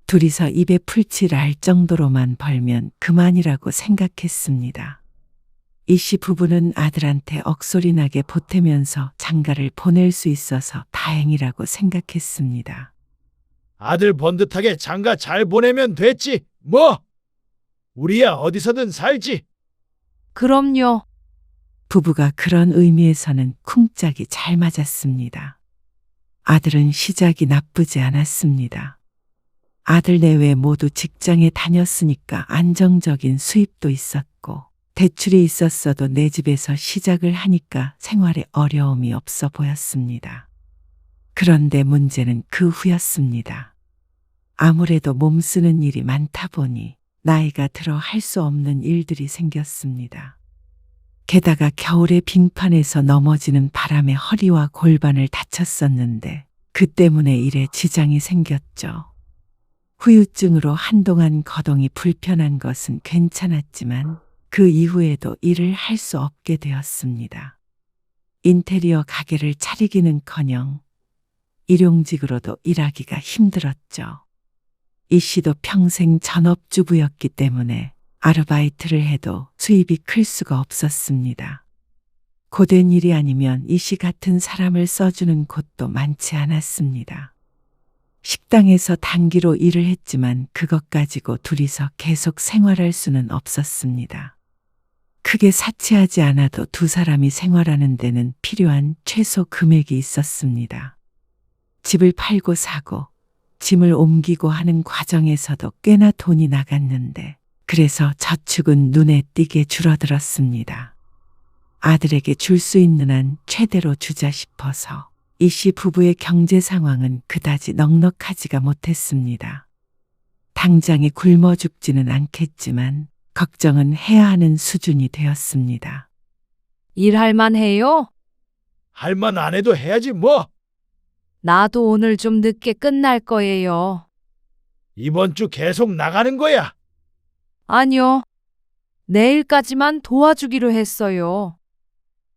둘이서 입에 풀칠 알 정도로만 벌면 그만이라고 생각했습니다. 이 씨 부부는 아들한테 억소리 나게 보태면서 장가를 보낼 수 있어서 다행이라고 생각했습니다. 아들 번듯하게 장가 잘 보내면 됐지. 뭐? 우리야 어디서든 살지. 그럼요. 부부가 그런 의미에서는 쿵짝이 잘 맞았습니다. 아들은 시작이 나쁘지 않았습니다. 아들 내외 모두 직장에 다녔으니까 안정적인 수입도 있었고 대출이 있었어도 내 집에서 시작을 하니까 생활에 어려움이 없어 보였습니다. 그런데 문제는 그 후였습니다. 아무래도 몸 쓰는 일이 많다 보니 나이가 들어 할 수 없는 일들이 생겼습니다. 게다가 겨울에 빙판에서 넘어지는 바람에 허리와 골반을 다쳤었는데 그 때문에 일에 지장이 생겼죠. 후유증으로 한동안 거동이 불편한 것은 괜찮았지만 그 이후에도 일을 할 수 없게 되었습니다. 인테리어 가게를 차리기는커녕 일용직으로도 일하기가 힘들었죠. 이 씨도 평생 전업주부였기 때문에 아르바이트를 해도 수입이 클 수가 없었습니다. 고된 일이 아니면 이 씨 같은 사람을 써주는 곳도 많지 않았습니다. 식당에서 단기로 일을 했지만 그것 가지고 둘이서 계속 생활할 수는 없었습니다. 크게 사치하지 않아도 두 사람이 생활하는 데는 필요한 최소 금액이 있었습니다. 집을 팔고 사고 짐을 옮기고 하는 과정에서도 꽤나 돈이 나갔는데 그래서 저축은 눈에 띄게 줄어들었습니다. 아들에게 줄 수 있는 한 최대로 주자 싶어서 이 씨 부부의 경제 상황은 그다지 넉넉하지가 못했습니다. 당장에 굶어 죽지는 않겠지만 걱정은 해야 하는 수준이 되었습니다. 일할 만해요? 할 만 안 해도 해야지 뭐. 나도 오늘 좀 늦게 끝날 거예요. 이번 주 계속 나가는 거야. 아니요. 내일까지만 도와주기로 했어요.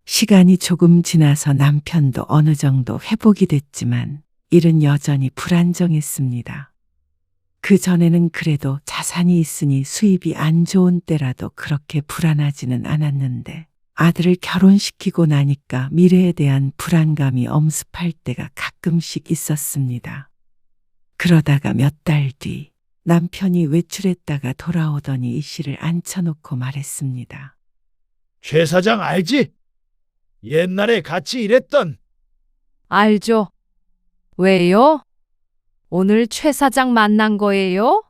시간이 조금 지나서 남편도 어느 정도 회복이 됐지만 일은 여전히 불안정했습니다. 그 전에는 그래도 자산이 있으니 수입이 안 좋은 때라도 그렇게 불안하지는 않았는데 아들을 결혼시키고 나니까 미래에 대한 불안감이 엄습할 때가 가끔씩 있었습니다. 그러다가 몇 달 뒤 남편이 외출했다가 돌아오더니 이 씨를 앉혀놓고 말했습니다. 최 사장 알지? 옛날에 같이 일했던. 알죠? 왜요? 오늘 최 사장 만난 거예요?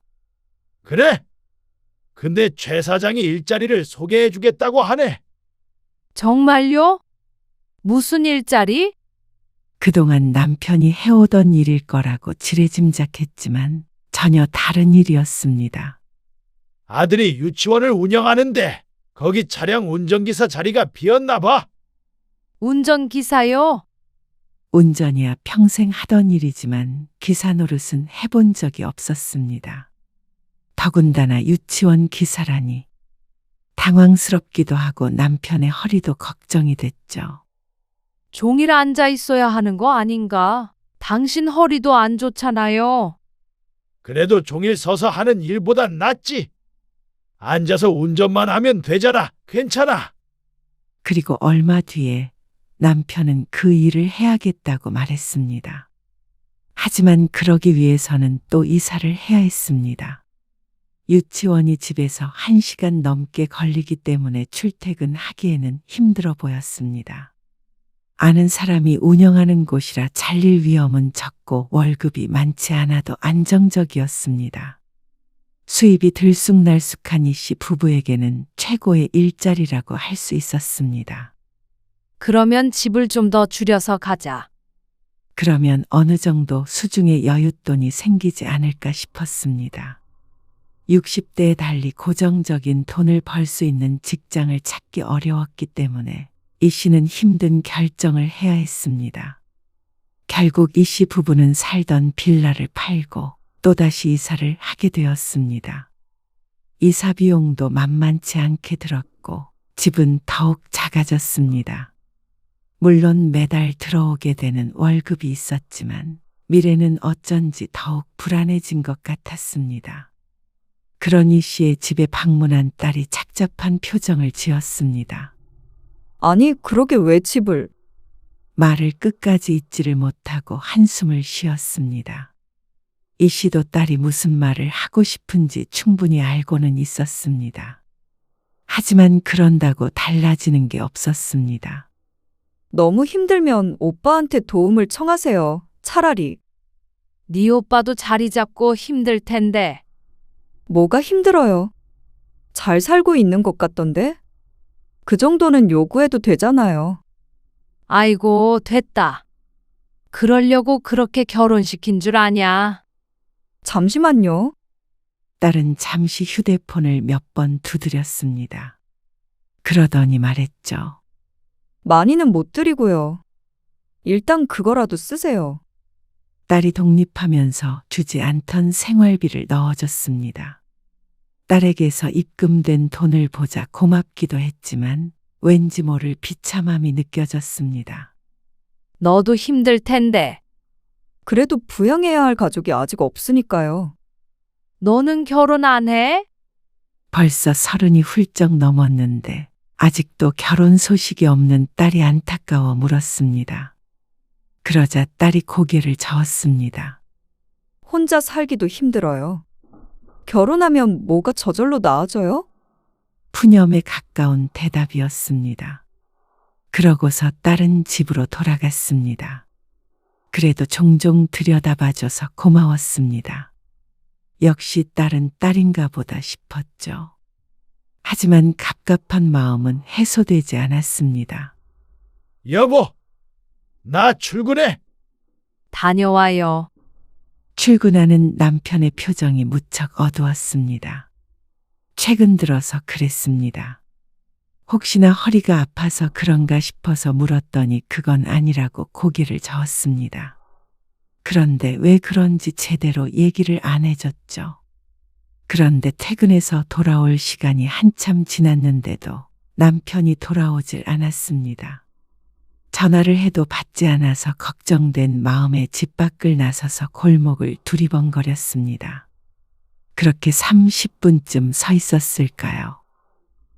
그래. 근데 최 사장이 일자리를 소개해 주겠다고 하네. 정말요? 무슨 일자리? 그동안 남편이 해오던 일일 거라고 지레짐작했지만 전혀 다른 일이었습니다. 아들이 유치원을 운영하는데 거기 차량 운전기사 자리가 비었나 봐. 운전기사요? 운전이야 평생 하던 일이지만 기사 노릇은 해본 적이 없었습니다. 더군다나 유치원 기사라니. 당황스럽기도 하고 남편의 허리도 걱정이 됐죠. 종일 앉아 있어야 하는 거 아닌가? 당신 허리도 안 좋잖아요. 그래도 종일 서서 하는 일보단 낫지. 앉아서 운전만 하면 되잖아. 괜찮아. 그리고 얼마 뒤에 남편은 그 일을 해야겠다고 말했습니다. 하지만 그러기 위해서는 또 이사를 해야 했습니다. 유치원이 집에서 1시간 넘게 걸리기 때문에 출퇴근하기에는 힘들어 보였습니다. 아는 사람이 운영하는 곳이라 잘릴 위험은 적고 월급이 많지 않아도 안정적이었습니다. 수입이 들쑥날쑥한 이 씨 부부에게는 최고의 일자리라고 할 수 있었습니다. 그러면 집을 좀 더 줄여서 가자. 그러면 어느 정도 수중에 여윳돈이 생기지 않을까 싶었습니다. 60대에 달리 고정적인 돈을 벌 수 있는 직장을 찾기 어려웠기 때문에 이 씨는 힘든 결정을 해야 했습니다. 결국 이 씨 부부는 살던 빌라를 팔고 또다시 이사를 하게 되었습니다. 이사 비용도 만만치 않게 들었고 집은 더욱 작아졌습니다. 물론 매달 들어오게 되는 월급이 있었지만 미래는 어쩐지 더욱 불안해진 것 같았습니다. 그러니 씨의 집에 방문한 딸이 착잡한 표정을 지었습니다. 아니, 그러게 왜 집을? 말을 끝까지 잇지를 못하고 한숨을 쉬었습니다. 이 씨도 딸이 무슨 말을 하고 싶은지 충분히 알고는 있었습니다. 하지만 그런다고 달라지는 게 없었습니다. 너무 힘들면 오빠한테 도움을 청하세요. 차라리. 네 오빠도 자리 잡고 힘들 텐데. 뭐가 힘들어요? 잘 살고 있는 것 같던데? 그 정도는 요구해도 되잖아요. 아이고, 됐다. 그러려고 그렇게 결혼시킨 줄 아냐? 잠시만요. 딸은 잠시 휴대폰을 몇 번 두드렸습니다. 그러더니 말했죠. 많이는 못 드리고요. 일단 그거라도 쓰세요. 딸이 독립하면서 주지 않던 생활비를 넣어줬습니다. 딸에게서 입금된 돈을 보자 고맙기도 했지만 왠지 모를 비참함이 느껴졌습니다. 너도 힘들 텐데. 그래도 부양해야 할 가족이 아직 없으니까요. 너는 결혼 안 해? 벌써 30이 훌쩍 넘었는데 아직도 결혼 소식이 없는 딸이 안타까워 물었습니다. 그러자 딸이 고개를 저었습니다. 혼자 살기도 힘들어요. 결혼하면 뭐가 저절로 나아져요? 푸념에 가까운 대답이었습니다. 그러고서 딸은 집으로 돌아갔습니다. 그래도 종종 들여다봐줘서 고마웠습니다. 역시 딸은 딸인가 보다 싶었죠. 하지만 갑갑한 마음은 해소되지 않았습니다. 여보, 나 출근해. 다녀와요. 출근하는 남편의 표정이 무척 어두웠습니다. 최근 들어서 그랬습니다. 혹시나 허리가 아파서 그런가 싶어서 물었더니 그건 아니라고 고개를 저었습니다. 그런데 왜 그런지 제대로 얘기를 안 해줬죠. 그런데 퇴근해서 돌아올 시간이 한참 지났는데도 남편이 돌아오질 않았습니다. 전화를 해도 받지 않아서 걱정된 마음에 집 밖을 나서서 골목을 두리번거렸습니다. 그렇게 30분쯤 서 있었을까요?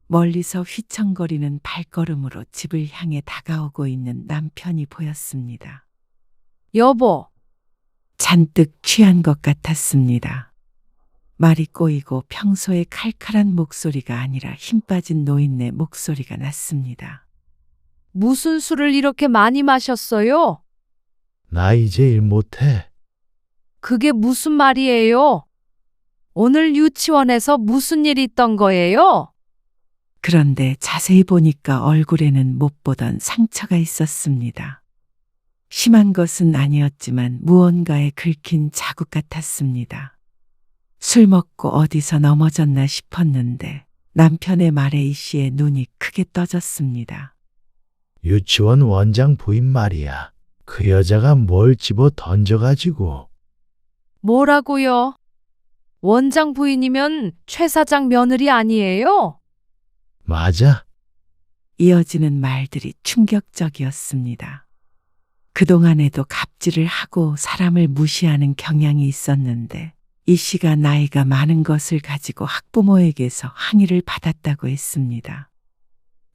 멀리서 휘청거리는 발걸음으로 집을 향해 다가오고 있는 남편이 보였습니다. 여보, 잔뜩 취한 것 같았습니다. 말이 꼬이고 평소의 칼칼한 목소리가 아니라 힘 빠진 노인네 목소리가 났습니다. 무슨 술을 이렇게 많이 마셨어요? 나 이제 일 못해. 그게 무슨 말이에요? 오늘 유치원에서 무슨 일 있던 거예요? 그런데 자세히 보니까 얼굴에는 못 보던 상처가 있었습니다. 심한 것은 아니었지만 무언가에 긁힌 자국 같았습니다. 술 먹고 어디서 넘어졌나 싶었는데 남편의 말에 이 씨의 눈이 크게 떠졌습니다. 유치원 원장 부인 말이야. 그 여자가 뭘 집어 던져가지고. 뭐라고요? 원장 부인이면 최 사장 며느리 아니에요? 맞아. 이어지는 말들이 충격적이었습니다. 그동안에도 갑질을 하고 사람을 무시하는 경향이 있었는데 이 씨가 나이가 많은 것을 가지고 학부모에게서 항의를 받았다고 했습니다.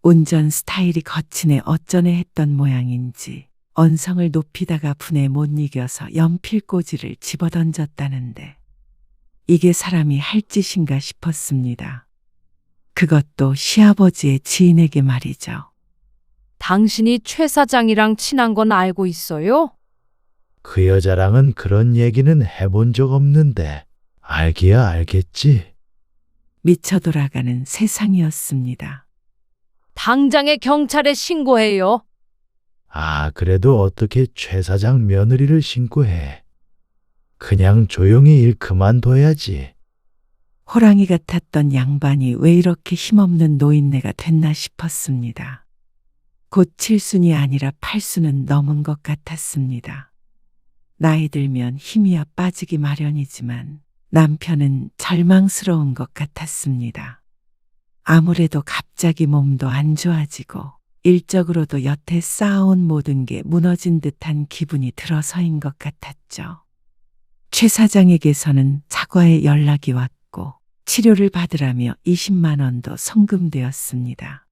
운전 스타일이 거친에 어쩌네 했던 모양인지 언성을 높이다가 분에 못 이겨서 연필꽂이를 집어던졌다는데 이게 사람이 할 짓인가 싶었습니다. 그것도 시아버지의 지인에게 말이죠. 당신이 최 사장이랑 친한 건 알고 있어요? 그 여자랑은 그런 얘기는 해본 적 없는데 알기야 알겠지. 미쳐 돌아가는 세상이었습니다. 당장에 경찰에 신고해요. 아, 그래도 어떻게 최 사장 며느리를 신고해. 그냥 조용히 일 그만둬야지. 호랑이 같았던 양반이 왜 이렇게 힘없는 노인네가 됐나 싶었습니다. 곧 7순이 아니라 8순은 넘은 것 같았습니다. 나이 들면 힘이야 빠지기 마련이지만 남편은 절망스러운 것 같았습니다. 아무래도 갑자기 몸도 안 좋아지고 일적으로도 여태 쌓아온 모든 게 무너진 듯한 기분이 들어서인 것 같았죠. 최 사장에게서는 사과의 연락이 왔고 치료를 받으라며 20만 원도 송금되었습니다.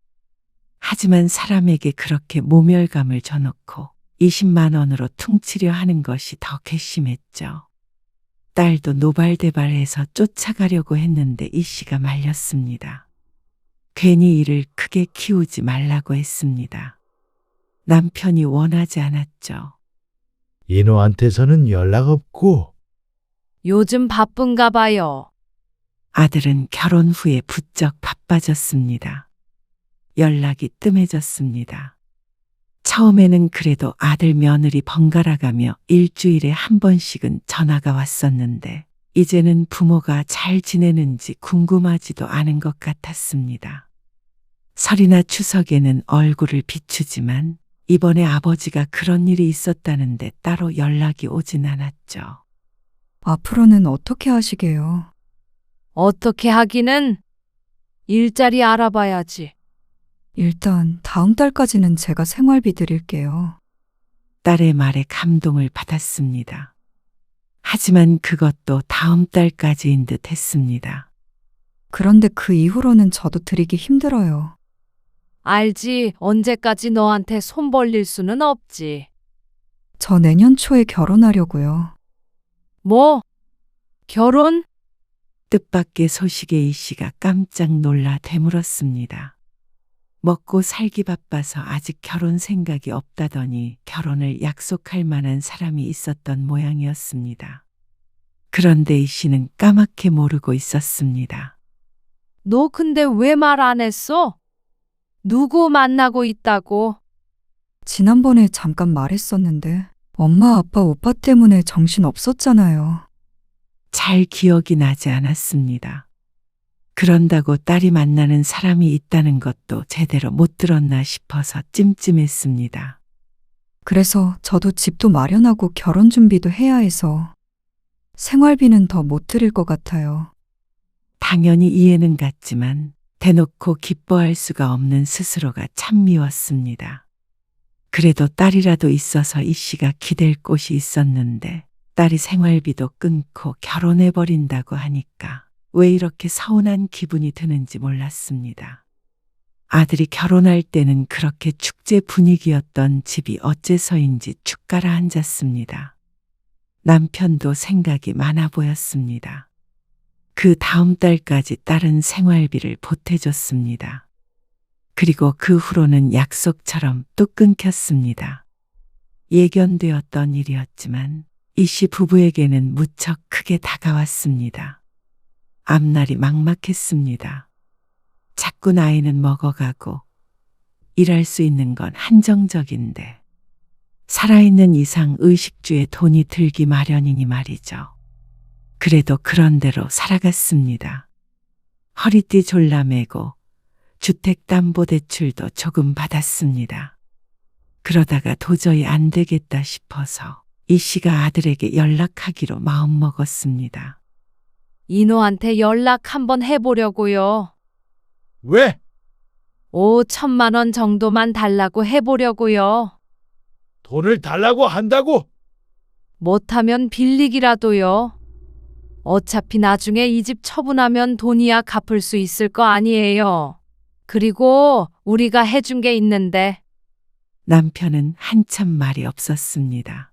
하지만 사람에게 그렇게 모멸감을 줘놓고 20만 원으로 퉁치려 하는 것이 더 괘씸했죠. 딸도 노발대발해서 쫓아가려고 했는데 이 씨가 말렸습니다. 괜히 일을 크게 키우지 말라고 했습니다. 남편이 원하지 않았죠. 인호한테서는 연락 없고. 요즘 바쁜가 봐요. 아들은 결혼 후에 부쩍 바빠졌습니다. 연락이 뜸해졌습니다. 처음에는 그래도 아들 며느리 번갈아가며 일주일에 한 번씩은 전화가 왔었는데 이제는 부모가 잘 지내는지 궁금하지도 않은 것 같았습니다. 설이나 추석에는 얼굴을 비추지만 이번에 아버지가 그런 일이 있었다는데 따로 연락이 오진 않았죠. 앞으로는 어떻게 하시게요? 어떻게 하기는 일자리 알아봐야지. 일단 다음 달까지는 제가 생활비 드릴게요. 딸의 말에 감동을 받았습니다. 하지만 그것도 다음 달까지인 듯 했습니다. 그런데 그 이후로는 저도 드리기 힘들어요. 알지, 언제까지 너한테 손 벌릴 수는 없지. 저 내년 초에 결혼하려고요. 뭐? 결혼? 뜻밖의 소식에 이 씨가 깜짝 놀라 되물었습니다. 먹고 살기 바빠서 아직 결혼 생각이 없다더니 결혼을 약속할 만한 사람이 있었던 모양이었습니다. 그런데 이 씨는 까맣게 모르고 있었습니다. 너 근데 왜 말 안 했어? 누구 만나고 있다고? 지난번에 잠깐 말했었는데 엄마, 아빠, 오빠 때문에 정신 없었잖아요. 잘 기억이 나지 않았습니다. 그런다고 딸이 만나는 사람이 있다는 것도 제대로 못 들었나 싶어서 찜찜했습니다. 그래서 저도 집도 마련하고 결혼 준비도 해야 해서 생활비는 더 못 드릴 것 같아요. 당연히 이해는 갔지만 대놓고 기뻐할 수가 없는 스스로가 참 미웠습니다. 그래도 딸이라도 있어서 이 씨가 기댈 곳이 있었는데 딸이 생활비도 끊고 결혼해버린다고 하니까 왜 이렇게 서운한 기분이 드는지 몰랐습니다. 아들이 결혼할 때는 그렇게 축제 분위기였던 집이 어째서인지 축 가라앉았습니다. 남편도 생각이 많아 보였습니다. 그 다음 달까지 딸은 생활비를 보태줬습니다. 그리고 그 후로는 약속처럼 또 끊겼습니다. 예견되었던 일이었지만 이 씨 부부에게는 무척 크게 다가왔습니다. 앞날이 막막했습니다. 자꾸 나이는 먹어가고 일할 수 있는 건 한정적인데 살아있는 이상 의식주에 돈이 들기 마련이니 말이죠. 그래도 그런 대로 살아갔습니다. 허리띠 졸라매고 주택담보대출도 조금 받았습니다. 그러다가 도저히 안 되겠다 싶어서 이 씨가 아들에게 연락하기로 마음먹었습니다. 인호한테 연락 한번 해보려고요. 왜? 5천만 원 정도만 달라고 해보려고요. 돈을 달라고 한다고? 못하면 빌리기라도요. 어차피 나중에 이 집 처분하면 돈이야 갚을 수 있을 거 아니에요. 그리고 우리가 해준 게 있는데. 남편은 한참 말이 없었습니다.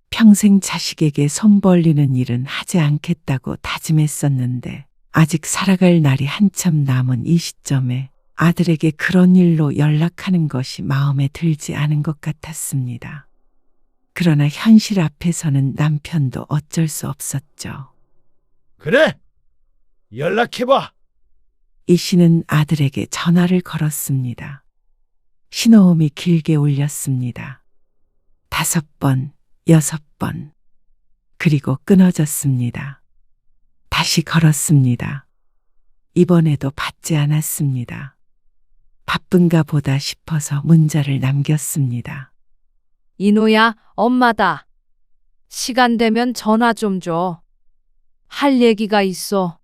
평생 자식에게 손 벌리는 일은 하지 않겠다고 다짐했었는데 아직 살아갈 날이 한참 남은 이 시점에 아들에게 그런 일로 연락하는 것이 마음에 들지 않은 것 같았습니다. 그러나 현실 앞에서는 남편도 어쩔 수 없었죠. 그래. 연락해봐. 이 씨는 아들에게 전화를 걸었습니다. 신호음이 길게 울렸습니다. 5번, 6번. 그리고 끊어졌습니다. 다시 걸었습니다. 이번에도 받지 않았습니다. 바쁜가 보다 싶어서 문자를 남겼습니다. 인호야, 엄마다. 시간 되면 전화 좀 줘. 할 얘기가 있어.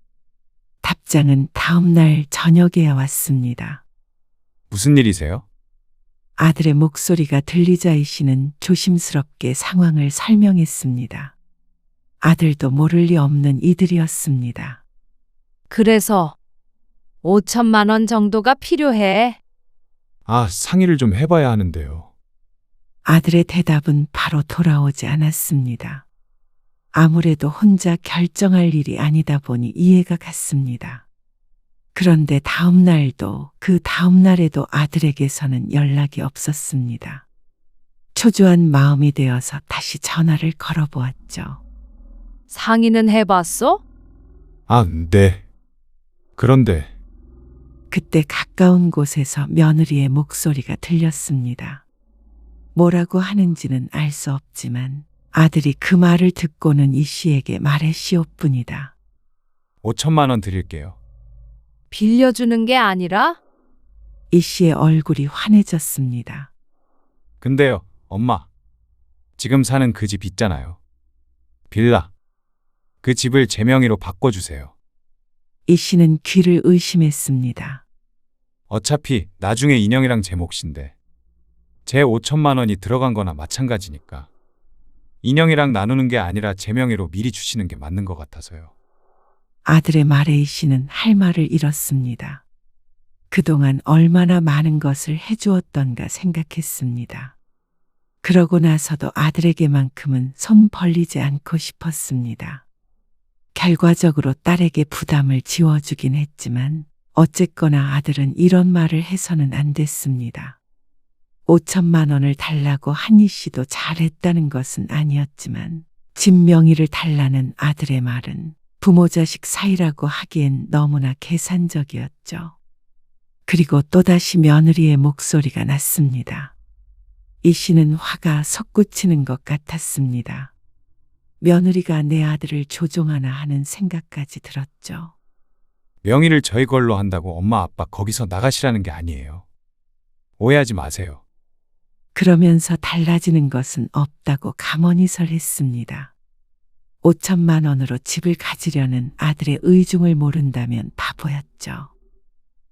답장은 다음 날 저녁에 왔습니다. 무슨 일이세요? 아들의 목소리가 들리자 이 씨는 조심스럽게 상황을 설명했습니다. 아들도 모를 리 없는 이들이었습니다. 그래서 5천만 원 정도가 필요해. 아, 상의를 좀 해봐야 하는데요. 아들의 대답은 바로 돌아오지 않았습니다. 아무래도 혼자 결정할 일이 아니다 보니 이해가 갔습니다. 그런데 다음 날도 그 다음 날에도 아들에게서는 연락이 없었습니다. 초조한 마음이 되어서 다시 전화를 걸어보았죠. 상의는 해봤어? 아, 네. 그런데 그때 가까운 곳에서 며느리의 목소리가 들렸습니다. 뭐라고 하는지는 알 수 없지만 아들이 그 말을 듣고는 이 씨에게 말했시옵뿐이다. 5천만 원 드릴게요. 빌려주는 게 아니라? 이 씨의 얼굴이 환해졌습니다. 근데요, 엄마. 지금 사는 그 집 있잖아요. 빌라. 그 집을 제 명의로 바꿔주세요. 이 씨는 귀를 의심했습니다. 어차피 나중에 인형이랑 제 몫인데 제 5천만 원이 들어간 거나 마찬가지니까 인형이랑 나누는 게 아니라 제 명의로 미리 주시는 게 맞는 것 같아서요. 아들의 말에 이 씨는 할 말을 잃었습니다. 그동안 얼마나 많은 것을 해주었던가 생각했습니다. 그러고 나서도 아들에게만큼은 손 벌리지 않고 싶었습니다. 결과적으로 딸에게 부담을 지워주긴 했지만 어쨌거나 아들은 이런 말을 해서는 안 됐습니다. 5천만 원을 달라고 한희 씨도 잘했다는 것은 아니었지만 집 명의를 달라는 아들의 말은 부모 자식 사이라고 하기엔 너무나 계산적이었죠. 그리고 또다시 며느리의 목소리가 났습니다. 이 씨는 화가 솟구치는 것 같았습니다. 며느리가 내 아들을 조종하나 하는 생각까지 들었죠. 명의를 저희 걸로 한다고 엄마 아빠 거기서 나가시라는 게 아니에요. 오해하지 마세요. 그러면서 달라지는 것은 없다고 가머니설했습니다. 5천만 원으로 집을 가지려는 아들의 의중을 모른다면 바보였죠.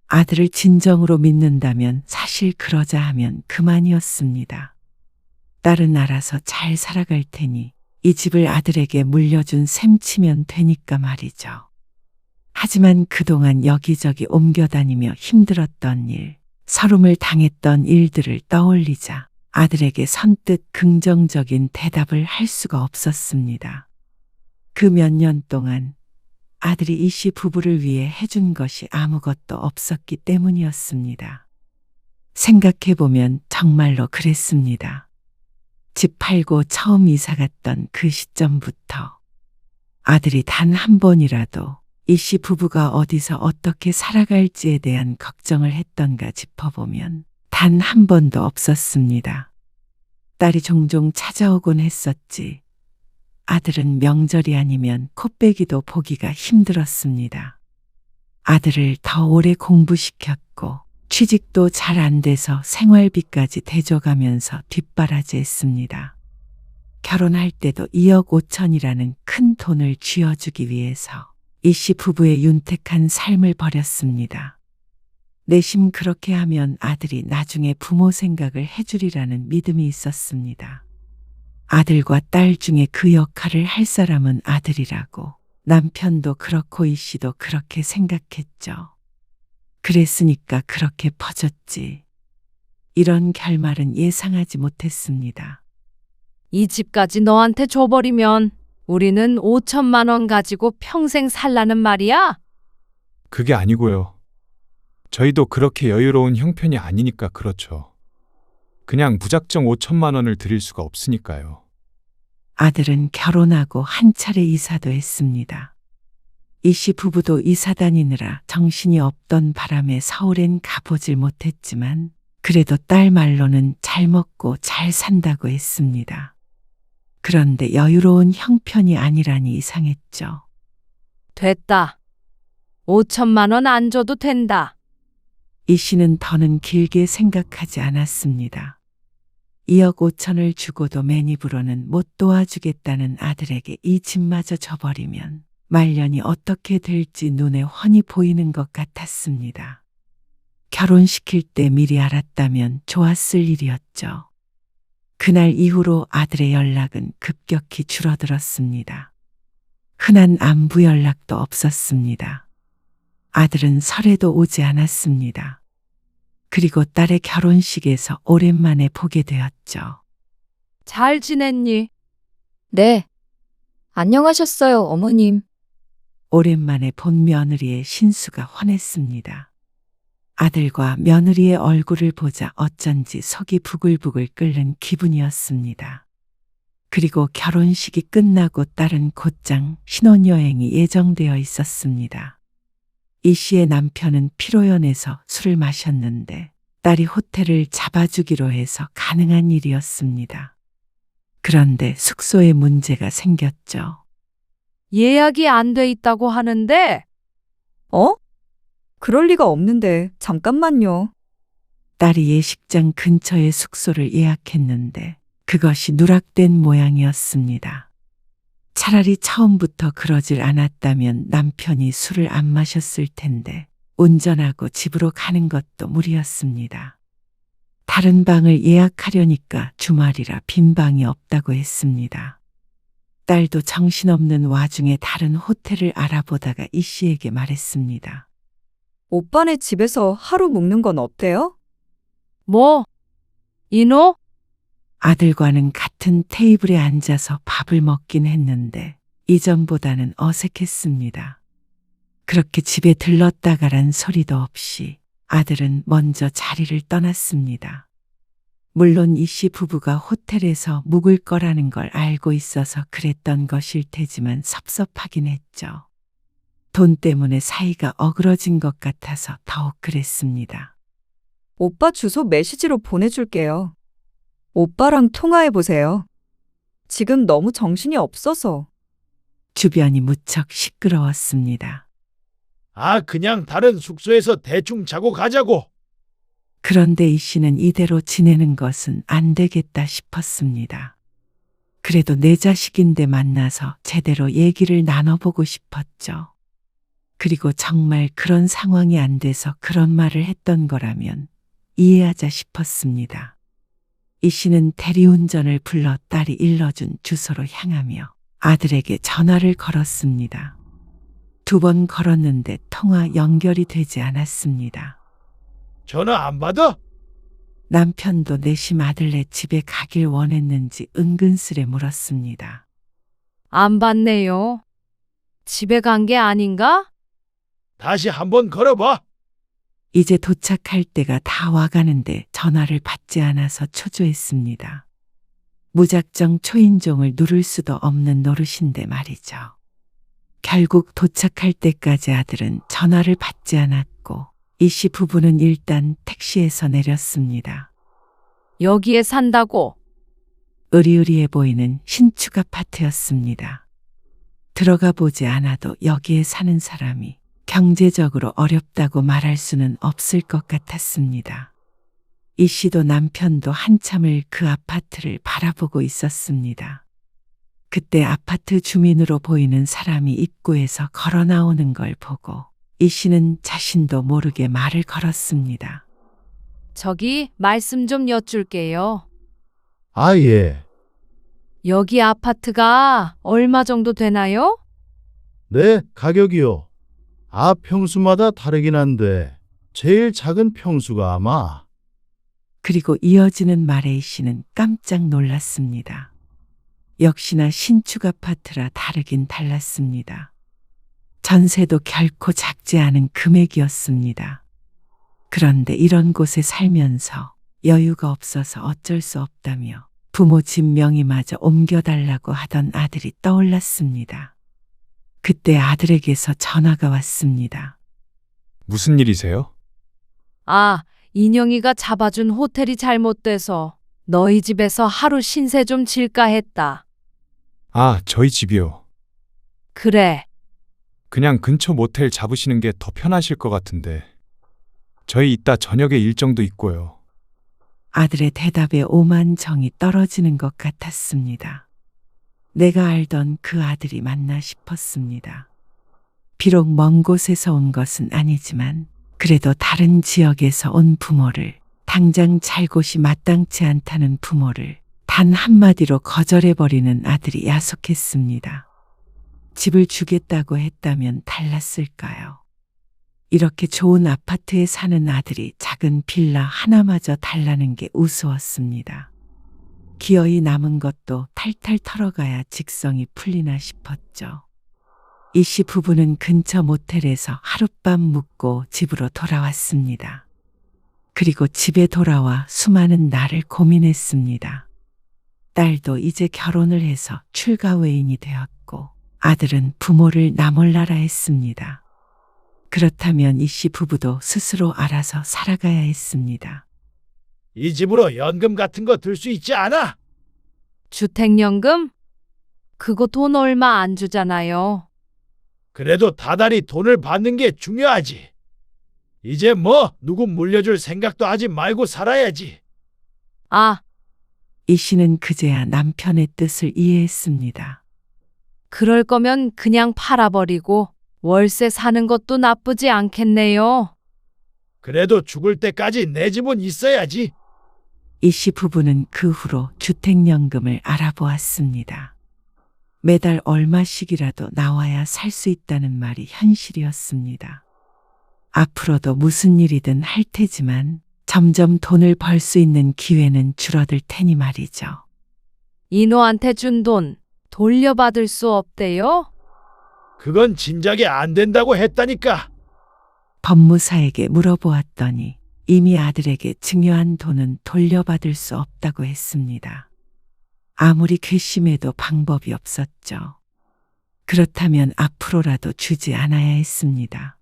아들을 진정으로 믿는다면 사실 그러자 하면 그만이었습니다. 딸은 알아서 잘 살아갈 테니 이 집을 아들에게 물려준 셈 치면 되니까 말이죠. 하지만 그동안 여기저기 옮겨다니며 힘들었던 일, 서름을 당했던 일들을 떠올리자 아들에게 선뜻 긍정적인 대답을 할 수가 없었습니다. 그 몇 년 동안 아들이 이 씨 부부를 위해 해준 것이 아무것도 없었기 때문이었습니다. 생각해보면 정말로 그랬습니다. 집 팔고 처음 이사 갔던 그 시점부터 아들이 단 한 번이라도 이 씨 부부가 어디서 어떻게 살아갈지에 대한 걱정을 했던가 짚어보면 단 한 번도 없었습니다. 딸이 종종 찾아오곤 했었지. 아들은 명절이 아니면 코빼기도 보기가 힘들었습니다. 아들을 더 오래 공부시켰고 취직도 잘 안 돼서 생활비까지 대줘가면서 뒷바라지했습니다. 결혼할 때도 2억 5천이라는 큰 돈을 쥐어주기 위해서 이 씨 부부의 윤택한 삶을 버렸습니다. 내심 그렇게 하면 아들이 나중에 부모 생각을 해주리라는 믿음이 있었습니다. 아들과 딸 중에 그 역할을 할 사람은 아들이라고 남편도 그렇고 이 씨도 그렇게 생각했죠. 그랬으니까 그렇게 퍼졌지. 이런 결말은 예상하지 못했습니다. 이 집까지 너한테 줘버리면 우리는 5천만 원 가지고 평생 살라는 말이야? 그게 아니고요. 저희도 그렇게 여유로운 형편이 아니니까 그렇죠. 그냥 무작정 5천만 원을 드릴 수가 없으니까요. 아들은 결혼하고 한 차례 이사도 했습니다. 이 씨 부부도 이사 다니느라 정신이 없던 바람에 서울엔 가보질 못했지만 그래도 딸 말로는 잘 먹고 잘 산다고 했습니다. 그런데 여유로운 형편이 아니라니 이상했죠. 됐다. 5천만 원 안 줘도 된다. 이 씨는 더는 길게 생각하지 않았습니다. 2억 5천을 주고도 맨입으로는 못 도와주겠다는 아들에게 이 집마저 줘버리면 말년이 어떻게 될지 눈에 훤히 보이는 것 같았습니다. 결혼시킬 때 미리 알았다면 좋았을 일이었죠. 그날 이후로 아들의 연락은 급격히 줄어들었습니다. 흔한 안부 연락도 없었습니다. 아들은 설에도 오지 않았습니다. 그리고 딸의 결혼식에서 오랜만에 보게 되었죠. 잘 지냈니? 네. 안녕하셨어요, 어머님. 오랜만에 본 며느리의 신수가 환했습니다. 아들과 며느리의 얼굴을 보자 어쩐지 속이 부글부글 끓는 기분이었습니다. 그리고 결혼식이 끝나고 딸은 곧장 신혼여행이 예정되어 있었습니다. 이 씨의 남편은 피로연해서 술을 마셨는데 딸이 호텔을 잡아주기로 해서 가능한 일이었습니다. 그런데 숙소에 문제가 생겼죠. 예약이 안 돼 있다고 하는데 어? 그럴 리가 없는데 잠깐만요. 딸이 예식장 근처의 숙소를 예약했는데 그것이 누락된 모양이었습니다. 차라리 처음부터 그러질 않았다면 남편이 술을 안 마셨을 텐데 운전하고 집으로 가는 것도 무리였습니다. 다른 방을 예약하려니까 주말이라 빈 방이 없다고 했습니다. 딸도 정신없는 와중에 다른 호텔을 알아보다가 이 씨에게 말했습니다. 오빠네 집에서 하루 묵는 건 어때요? 뭐? 인호? 아들과는 같은 테이블에 앉아서 밥을 먹긴 했는데 이전보다는 어색했습니다. 그렇게 집에 들렀다가란 소리도 없이 아들은 먼저 자리를 떠났습니다. 물론 이 씨 부부가 호텔에서 묵을 거라는 걸 알고 있어서 그랬던 것일 테지만 섭섭하긴 했죠. 돈 때문에 사이가 어그러진 것 같아서 더욱 그랬습니다. 오빠 주소 메시지로 보내줄게요. 오빠랑 통화해보세요. 지금 너무 정신이 없어서. 주변이 무척 시끄러웠습니다. 아, 그냥 다른 숙소에서 대충 자고 가자고. 그런데 이 씨는 이대로 지내는 것은 안 되겠다 싶었습니다. 그래도 내 자식인데 만나서 제대로 얘기를 나눠보고 싶었죠. 그리고 정말 그런 상황이 안 돼서 그런 말을 했던 거라면 이해하자 싶었습니다. 이 씨는 대리운전을 불러 딸이 일러준 주소로 향하며 아들에게 전화를 걸었습니다. 2번 걸었는데 통화 연결이 되지 않았습니다. 전화 안 받아? 남편도 내심 아들네 집에 가길 원했는지 은근슬에 물었습니다. 안 받네요. 집에 간 게 아닌가? 다시 한번 걸어봐. 이제 도착할 때가 다 와가는데 전화를 받지 않아서 초조했습니다. 무작정 초인종을 누를 수도 없는 노릇인데 말이죠. 결국 도착할 때까지 아들은 전화를 받지 않았고 이 씨 부부는 일단 택시에서 내렸습니다. 여기에 산다고? 으리으리해 보이는 신축 아파트였습니다. 들어가 보지 않아도 여기에 사는 사람이 경제적으로 어렵다고 말할 수는 없을 것 같았습니다. 이 씨도 남편도 한참을 그 아파트를 바라보고 있었습니다. 그때 아파트 주민으로 보이는 사람이 입구에서 걸어 나오는 걸 보고 이 씨는 자신도 모르게 말을 걸었습니다. 저기 말씀 좀 여쭐게요. 아, 예. 여기 아파트가 얼마 정도 되나요? 네, 가격이요. 평수마다 다르긴 한데 제일 작은 평수가 아마. 그리고 이어지는 말에 이 씨는 깜짝 놀랐습니다. 역시나 신축 아파트라 다르긴 달랐습니다. 전세도 결코 작지 않은 금액이었습니다. 그런데 이런 곳에 살면서 여유가 없어서 어쩔 수 없다며 부모 집 명의마저 옮겨달라고 하던 아들이 떠올랐습니다. 그때 아들에게서 전화가 왔습니다. 무슨 일이세요? 아, 인영이가 잡아준 호텔이 잘못돼서 너희 집에서 하루 신세 좀 질까 했다. 아, 저희 집이요. 그래. 그냥 근처 모텔 잡으시는 게 더 편하실 것 같은데. 저희 이따 저녁에 일정도 있고요. 아들의 대답에 오만 정이 떨어지는 것 같았습니다. 내가 알던 그 아들이 맞나 싶었습니다. 비록 먼 곳에서 온 것은 아니지만 그래도 다른 지역에서 온 부모를, 당장 잘 곳이 마땅치 않다는 부모를 단 한마디로 거절해버리는 아들이 야속했습니다. 집을 주겠다고 했다면 달랐을까요? 이렇게 좋은 아파트에 사는 아들이 작은 빌라 하나마저 달라는 게 우스웠습니다. 기어이 남은 것도 탈탈 털어가야 직성이 풀리나 싶었죠. 이 씨 부부는 근처 모텔에서 하룻밤 묵고 집으로 돌아왔습니다. 그리고 집에 돌아와 수많은 날을 고민했습니다. 딸도 이제 결혼을 해서 출가 외인이 되었고 아들은 부모를 나몰라라 했습니다. 그렇다면 이 씨 부부도 스스로 알아서 살아가야 했습니다. 이 집으로 연금 같은 거 들 수 있지 않아? 주택연금? 그거 돈 얼마 안 주잖아요. 그래도 다달이 돈을 받는 게 중요하지. 이제 뭐 누구 물려줄 생각도 하지 말고 살아야지. 아, 이 씨는 그제야 남편의 뜻을 이해했습니다. 그럴 거면 그냥 팔아버리고 월세 사는 것도 나쁘지 않겠네요. 그래도 죽을 때까지 내 집은 있어야지. 이 씨 부부는 그 후로 주택연금을 알아보았습니다. 매달 얼마씩이라도 나와야 살 수 있다는 말이 현실이었습니다. 앞으로도 무슨 일이든 할 테지만 점점 돈을 벌 수 있는 기회는 줄어들 테니 말이죠. 인호한테 준 돈 돌려받을 수 없대요? 그건 진작에 안 된다고 했다니까. 법무사에게 물어보았더니 이미 아들에게 증여한 돈은 돌려받을 수 없다고 했습니다. 아무리 괘씸해도 방법이 없었죠. 그렇다면 앞으로라도 주지 않아야 했습니다.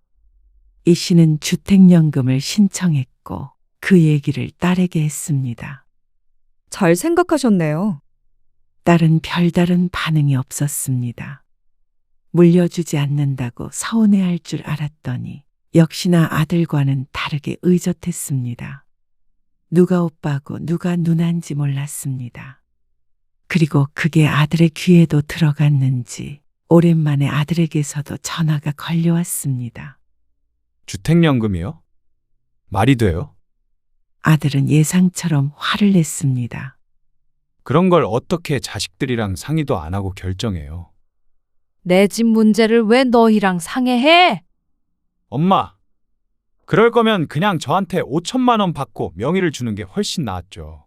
이 씨는 주택연금을 신청했고 그 얘기를 딸에게 했습니다. 잘 생각하셨네요. 딸은 별다른 반응이 없었습니다. 물려주지 않는다고 서운해할 줄 알았더니 역시나 아들과는 다르게 의젓했습니다. 누가 오빠고 누가 누난지 몰랐습니다. 그리고 그게 아들의 귀에도 들어갔는지 오랜만에 아들에게서도 전화가 걸려왔습니다. 주택연금이요? 말이 돼요? 아들은 예상처럼 화를 냈습니다. 그런 걸 어떻게 자식들이랑 상의도 안 하고 결정해요? 내 집 문제를 왜 너희랑 상의해? 엄마, 그럴 거면 그냥 저한테 5천만 원 받고 명의를 주는 게 훨씬 나았죠.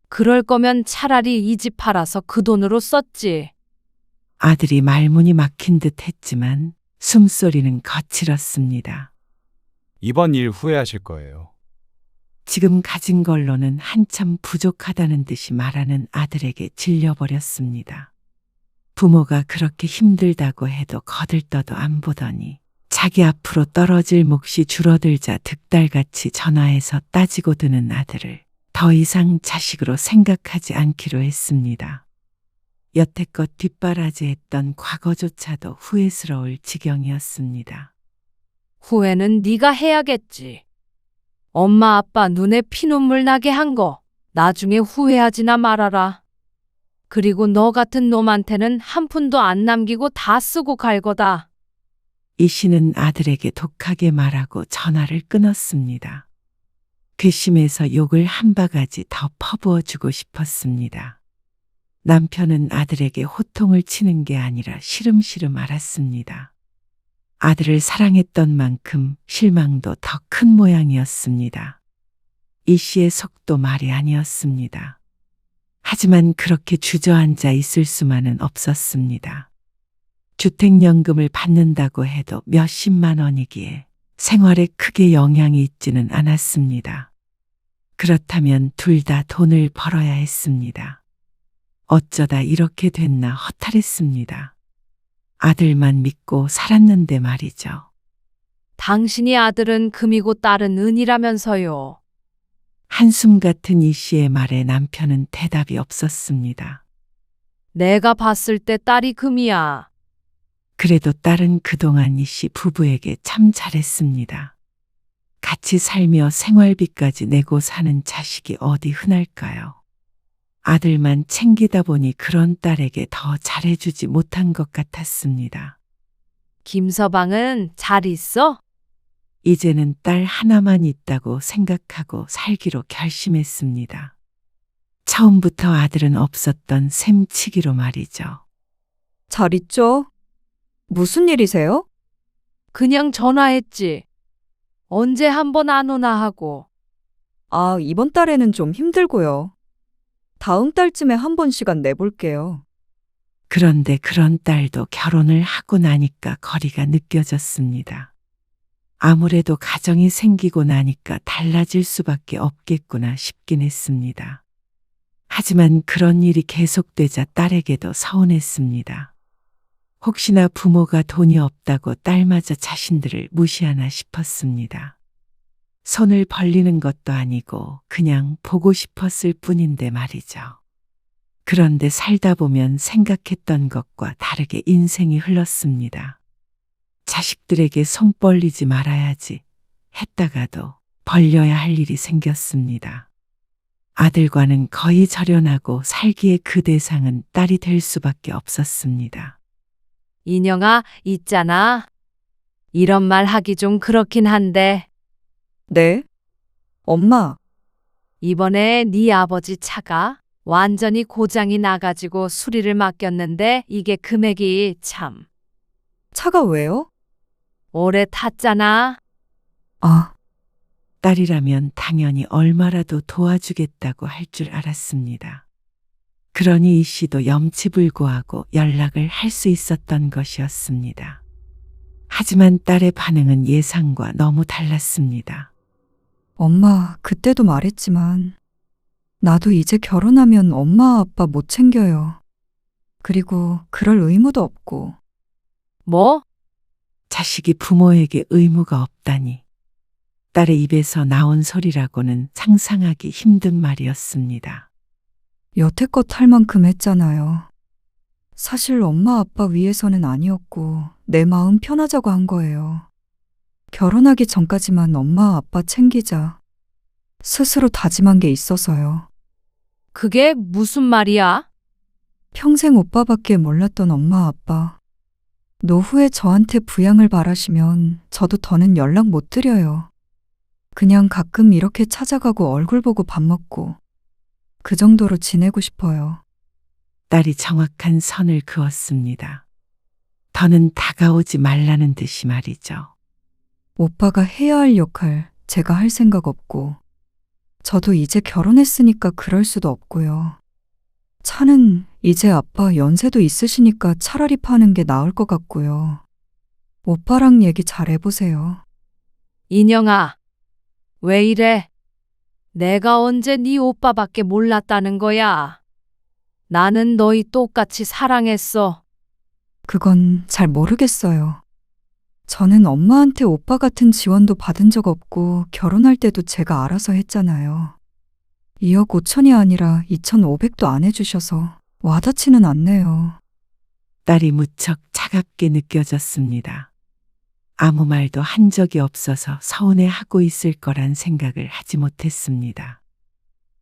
그럴 거면 차라리 이 집 팔아서 그 돈으로 썼지. 아들이 말문이 막힌 듯 했지만 숨소리는 거칠었습니다. 이번 일 후회하실 거예요. 지금 가진 걸로는 한참 부족하다는 듯이 말하는 아들에게 질려버렸습니다. 부모가 그렇게 힘들다고 해도 거들떠도 안 보더니 자기 앞으로 떨어질 몫이 줄어들자 득달같이 전화해서 따지고 드는 아들을 더 이상 자식으로 생각하지 않기로 했습니다. 여태껏 뒷바라지했던 과거조차도 후회스러울 지경이었습니다. 후회는 네가 해야겠지. 엄마 아빠 눈에 피눈물 나게 한 거 나중에 후회하지나 말아라. 그리고 너 같은 놈한테는 한 푼도 안 남기고 다 쓰고 갈 거다. 이 씨는 아들에게 독하게 말하고 전화를 끊었습니다. 괘씸해서 욕을 한 바가지 더 퍼부어 주고 싶었습니다. 남편은 아들에게 호통을 치는 게 아니라 시름시름 앓았습니다. 아들을 사랑했던 만큼 실망도 더 큰 모양이었습니다. 이 씨의 속도 말이 아니었습니다. 하지만 그렇게 주저앉아 있을 수만은 없었습니다. 주택연금을 받는다고 해도 몇십만 원이기에 생활에 크게 영향이 있지는 않았습니다. 그렇다면 둘 다 돈을 벌어야 했습니다. 어쩌다 이렇게 됐나 허탈했습니다. 아들만 믿고 살았는데 말이죠. 당신이 아들은 금이고 딸은 은이라면서요. 한숨 같은 이 씨의 말에 남편은 대답이 없었습니다. 내가 봤을 때 딸이 금이야. 그래도 딸은 그동안 이 씨 부부에게 참 잘했습니다. 같이 살며 생활비까지 내고 사는 자식이 어디 흔할까요? 아들만 챙기다 보니 그런 딸에게 더 잘해주지 못한 것 같았습니다. 김서방은 잘 있어? 이제는 딸 하나만 있다고 생각하고 살기로 결심했습니다. 처음부터 아들은 없었던 셈치기로 말이죠. 잘 있죠? 무슨 일이세요? 그냥 전화했지. 언제 한번 안 오나 하고. 아, 이번 달에는 좀 힘들고요. 다음 달쯤에 한 번 시간 내볼게요. 그런데 그런 딸도 결혼을 하고 나니까 거리가 느껴졌습니다. 아무래도 가정이 생기고 나니까 달라질 수밖에 없겠구나 싶긴 했습니다. 하지만 그런 일이 계속되자 딸에게도 서운했습니다. 혹시나 부모가 돈이 없다고 딸마저 자신들을 무시하나 싶었습니다. 손을 벌리는 것도 아니고 그냥 보고 싶었을 뿐인데 말이죠. 그런데 살다 보면 생각했던 것과 다르게 인생이 흘렀습니다. 자식들에게 손 벌리지 말아야지 했다가도 벌려야 할 일이 생겼습니다. 아들과는 거의 절연하고 살기에 그 대상은 딸이 될 수밖에 없었습니다. 인영아, 있잖아. 이런 말 하기 좀 그렇긴 한데 네? 엄마, 이번에 네 아버지 차가 완전히 고장이 나가지고 수리를 맡겼는데 이게 금액이 참 차가 왜요? 오래 탔잖아. 아, 딸이라면 당연히 얼마라도 도와주겠다고 할 줄 알았습니다. 그러니 이 씨도 염치불고하고 연락을 할 수 있었던 것이었습니다. 하지만 딸의 반응은 예상과 너무 달랐습니다. 엄마, 그때도 말했지만 나도 이제 결혼하면 엄마 아빠 못 챙겨요. 그리고 그럴 의무도 없고. 뭐? 자식이 부모에게 의무가 없다니. 딸의 입에서 나온 소리라고는 상상하기 힘든 말이었습니다. 여태껏 할 만큼 했잖아요. 사실 엄마 아빠 위해서는 아니었고 내 마음 편하자고 한 거예요. 결혼하기 전까지만 엄마 아빠 챙기자. 스스로 다짐한 게 있어서요. 그게 무슨 말이야? 평생 오빠밖에 몰랐던 엄마 아빠. 노후에 저한테 부양을 바라시면 저도 더는 연락 못 드려요. 그냥 가끔 이렇게 찾아가고 얼굴 보고 밥 먹고 그 정도로 지내고 싶어요. 딸이 정확한 선을 그었습니다. 더는 다가오지 말라는 듯이 말이죠. 오빠가 해야 할 역할 제가 할 생각 없고 저도 이제 결혼했으니까 그럴 수도 없고요. 차는 이제 아빠 연세도 있으시니까 차라리 파는 게 나을 것 같고요. 오빠랑 얘기 잘 해보세요. 인영아, 왜 이래? 내가 언제 네 오빠밖에 몰랐다는 거야? 나는 너희 똑같이 사랑했어. 그건 잘 모르겠어요. 저는 엄마한테 오빠 같은 지원도 받은 적 없고 결혼할 때도 제가 알아서 했잖아요. 2억 5천이 아니라 2,500도 안 해주셔서 와닿지는 않네요. 딸이 무척 차갑게 느껴졌습니다. 아무 말도 한 적이 없어서 서운해하고 있을 거란 생각을 하지 못했습니다.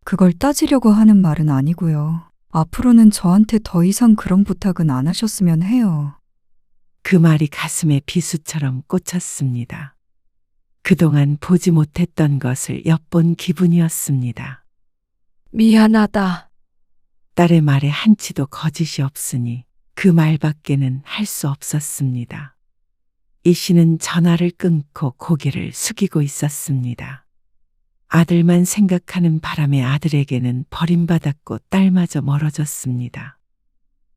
그걸 따지려고 하는 말은 아니고요. 앞으로는 저한테 더 이상 그런 부탁은 안 하셨으면 해요. 그 말이 가슴에 비수처럼 꽂혔습니다. 그동안 보지 못했던 것을 엿본 기분이었습니다. 미안하다. 딸의 말에 한치도 거짓이 없으니 그 말밖에는 할 수 없었습니다. 이 씨는 전화를 끊고 고개를 숙이고 있었습니다. 아들만 생각하는 바람에 아들에게는 버림받았고 딸마저 멀어졌습니다.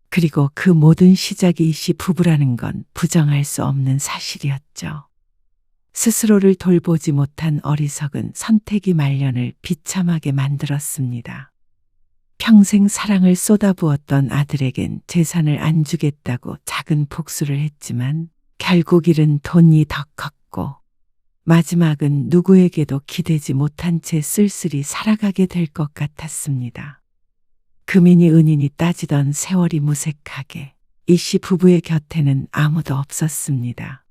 그리고 그 모든 시작이 이 씨 부부라는 건 부정할 수 없는 사실이었죠. 스스로를 돌보지 못한 어리석은 선택이 말년을 비참하게 만들었습니다. 평생 사랑을 쏟아부었던 아들에겐 재산을 안 주겠다고 작은 복수를 했지만 결국 일은 돈이 더 컸고 마지막은 누구에게도 기대지 못한 채 쓸쓸히 살아가게 될 것 같았습니다. 금이니 은이니 따지던 세월이 무색하게 이 씨 부부의 곁에는 아무도 없었습니다.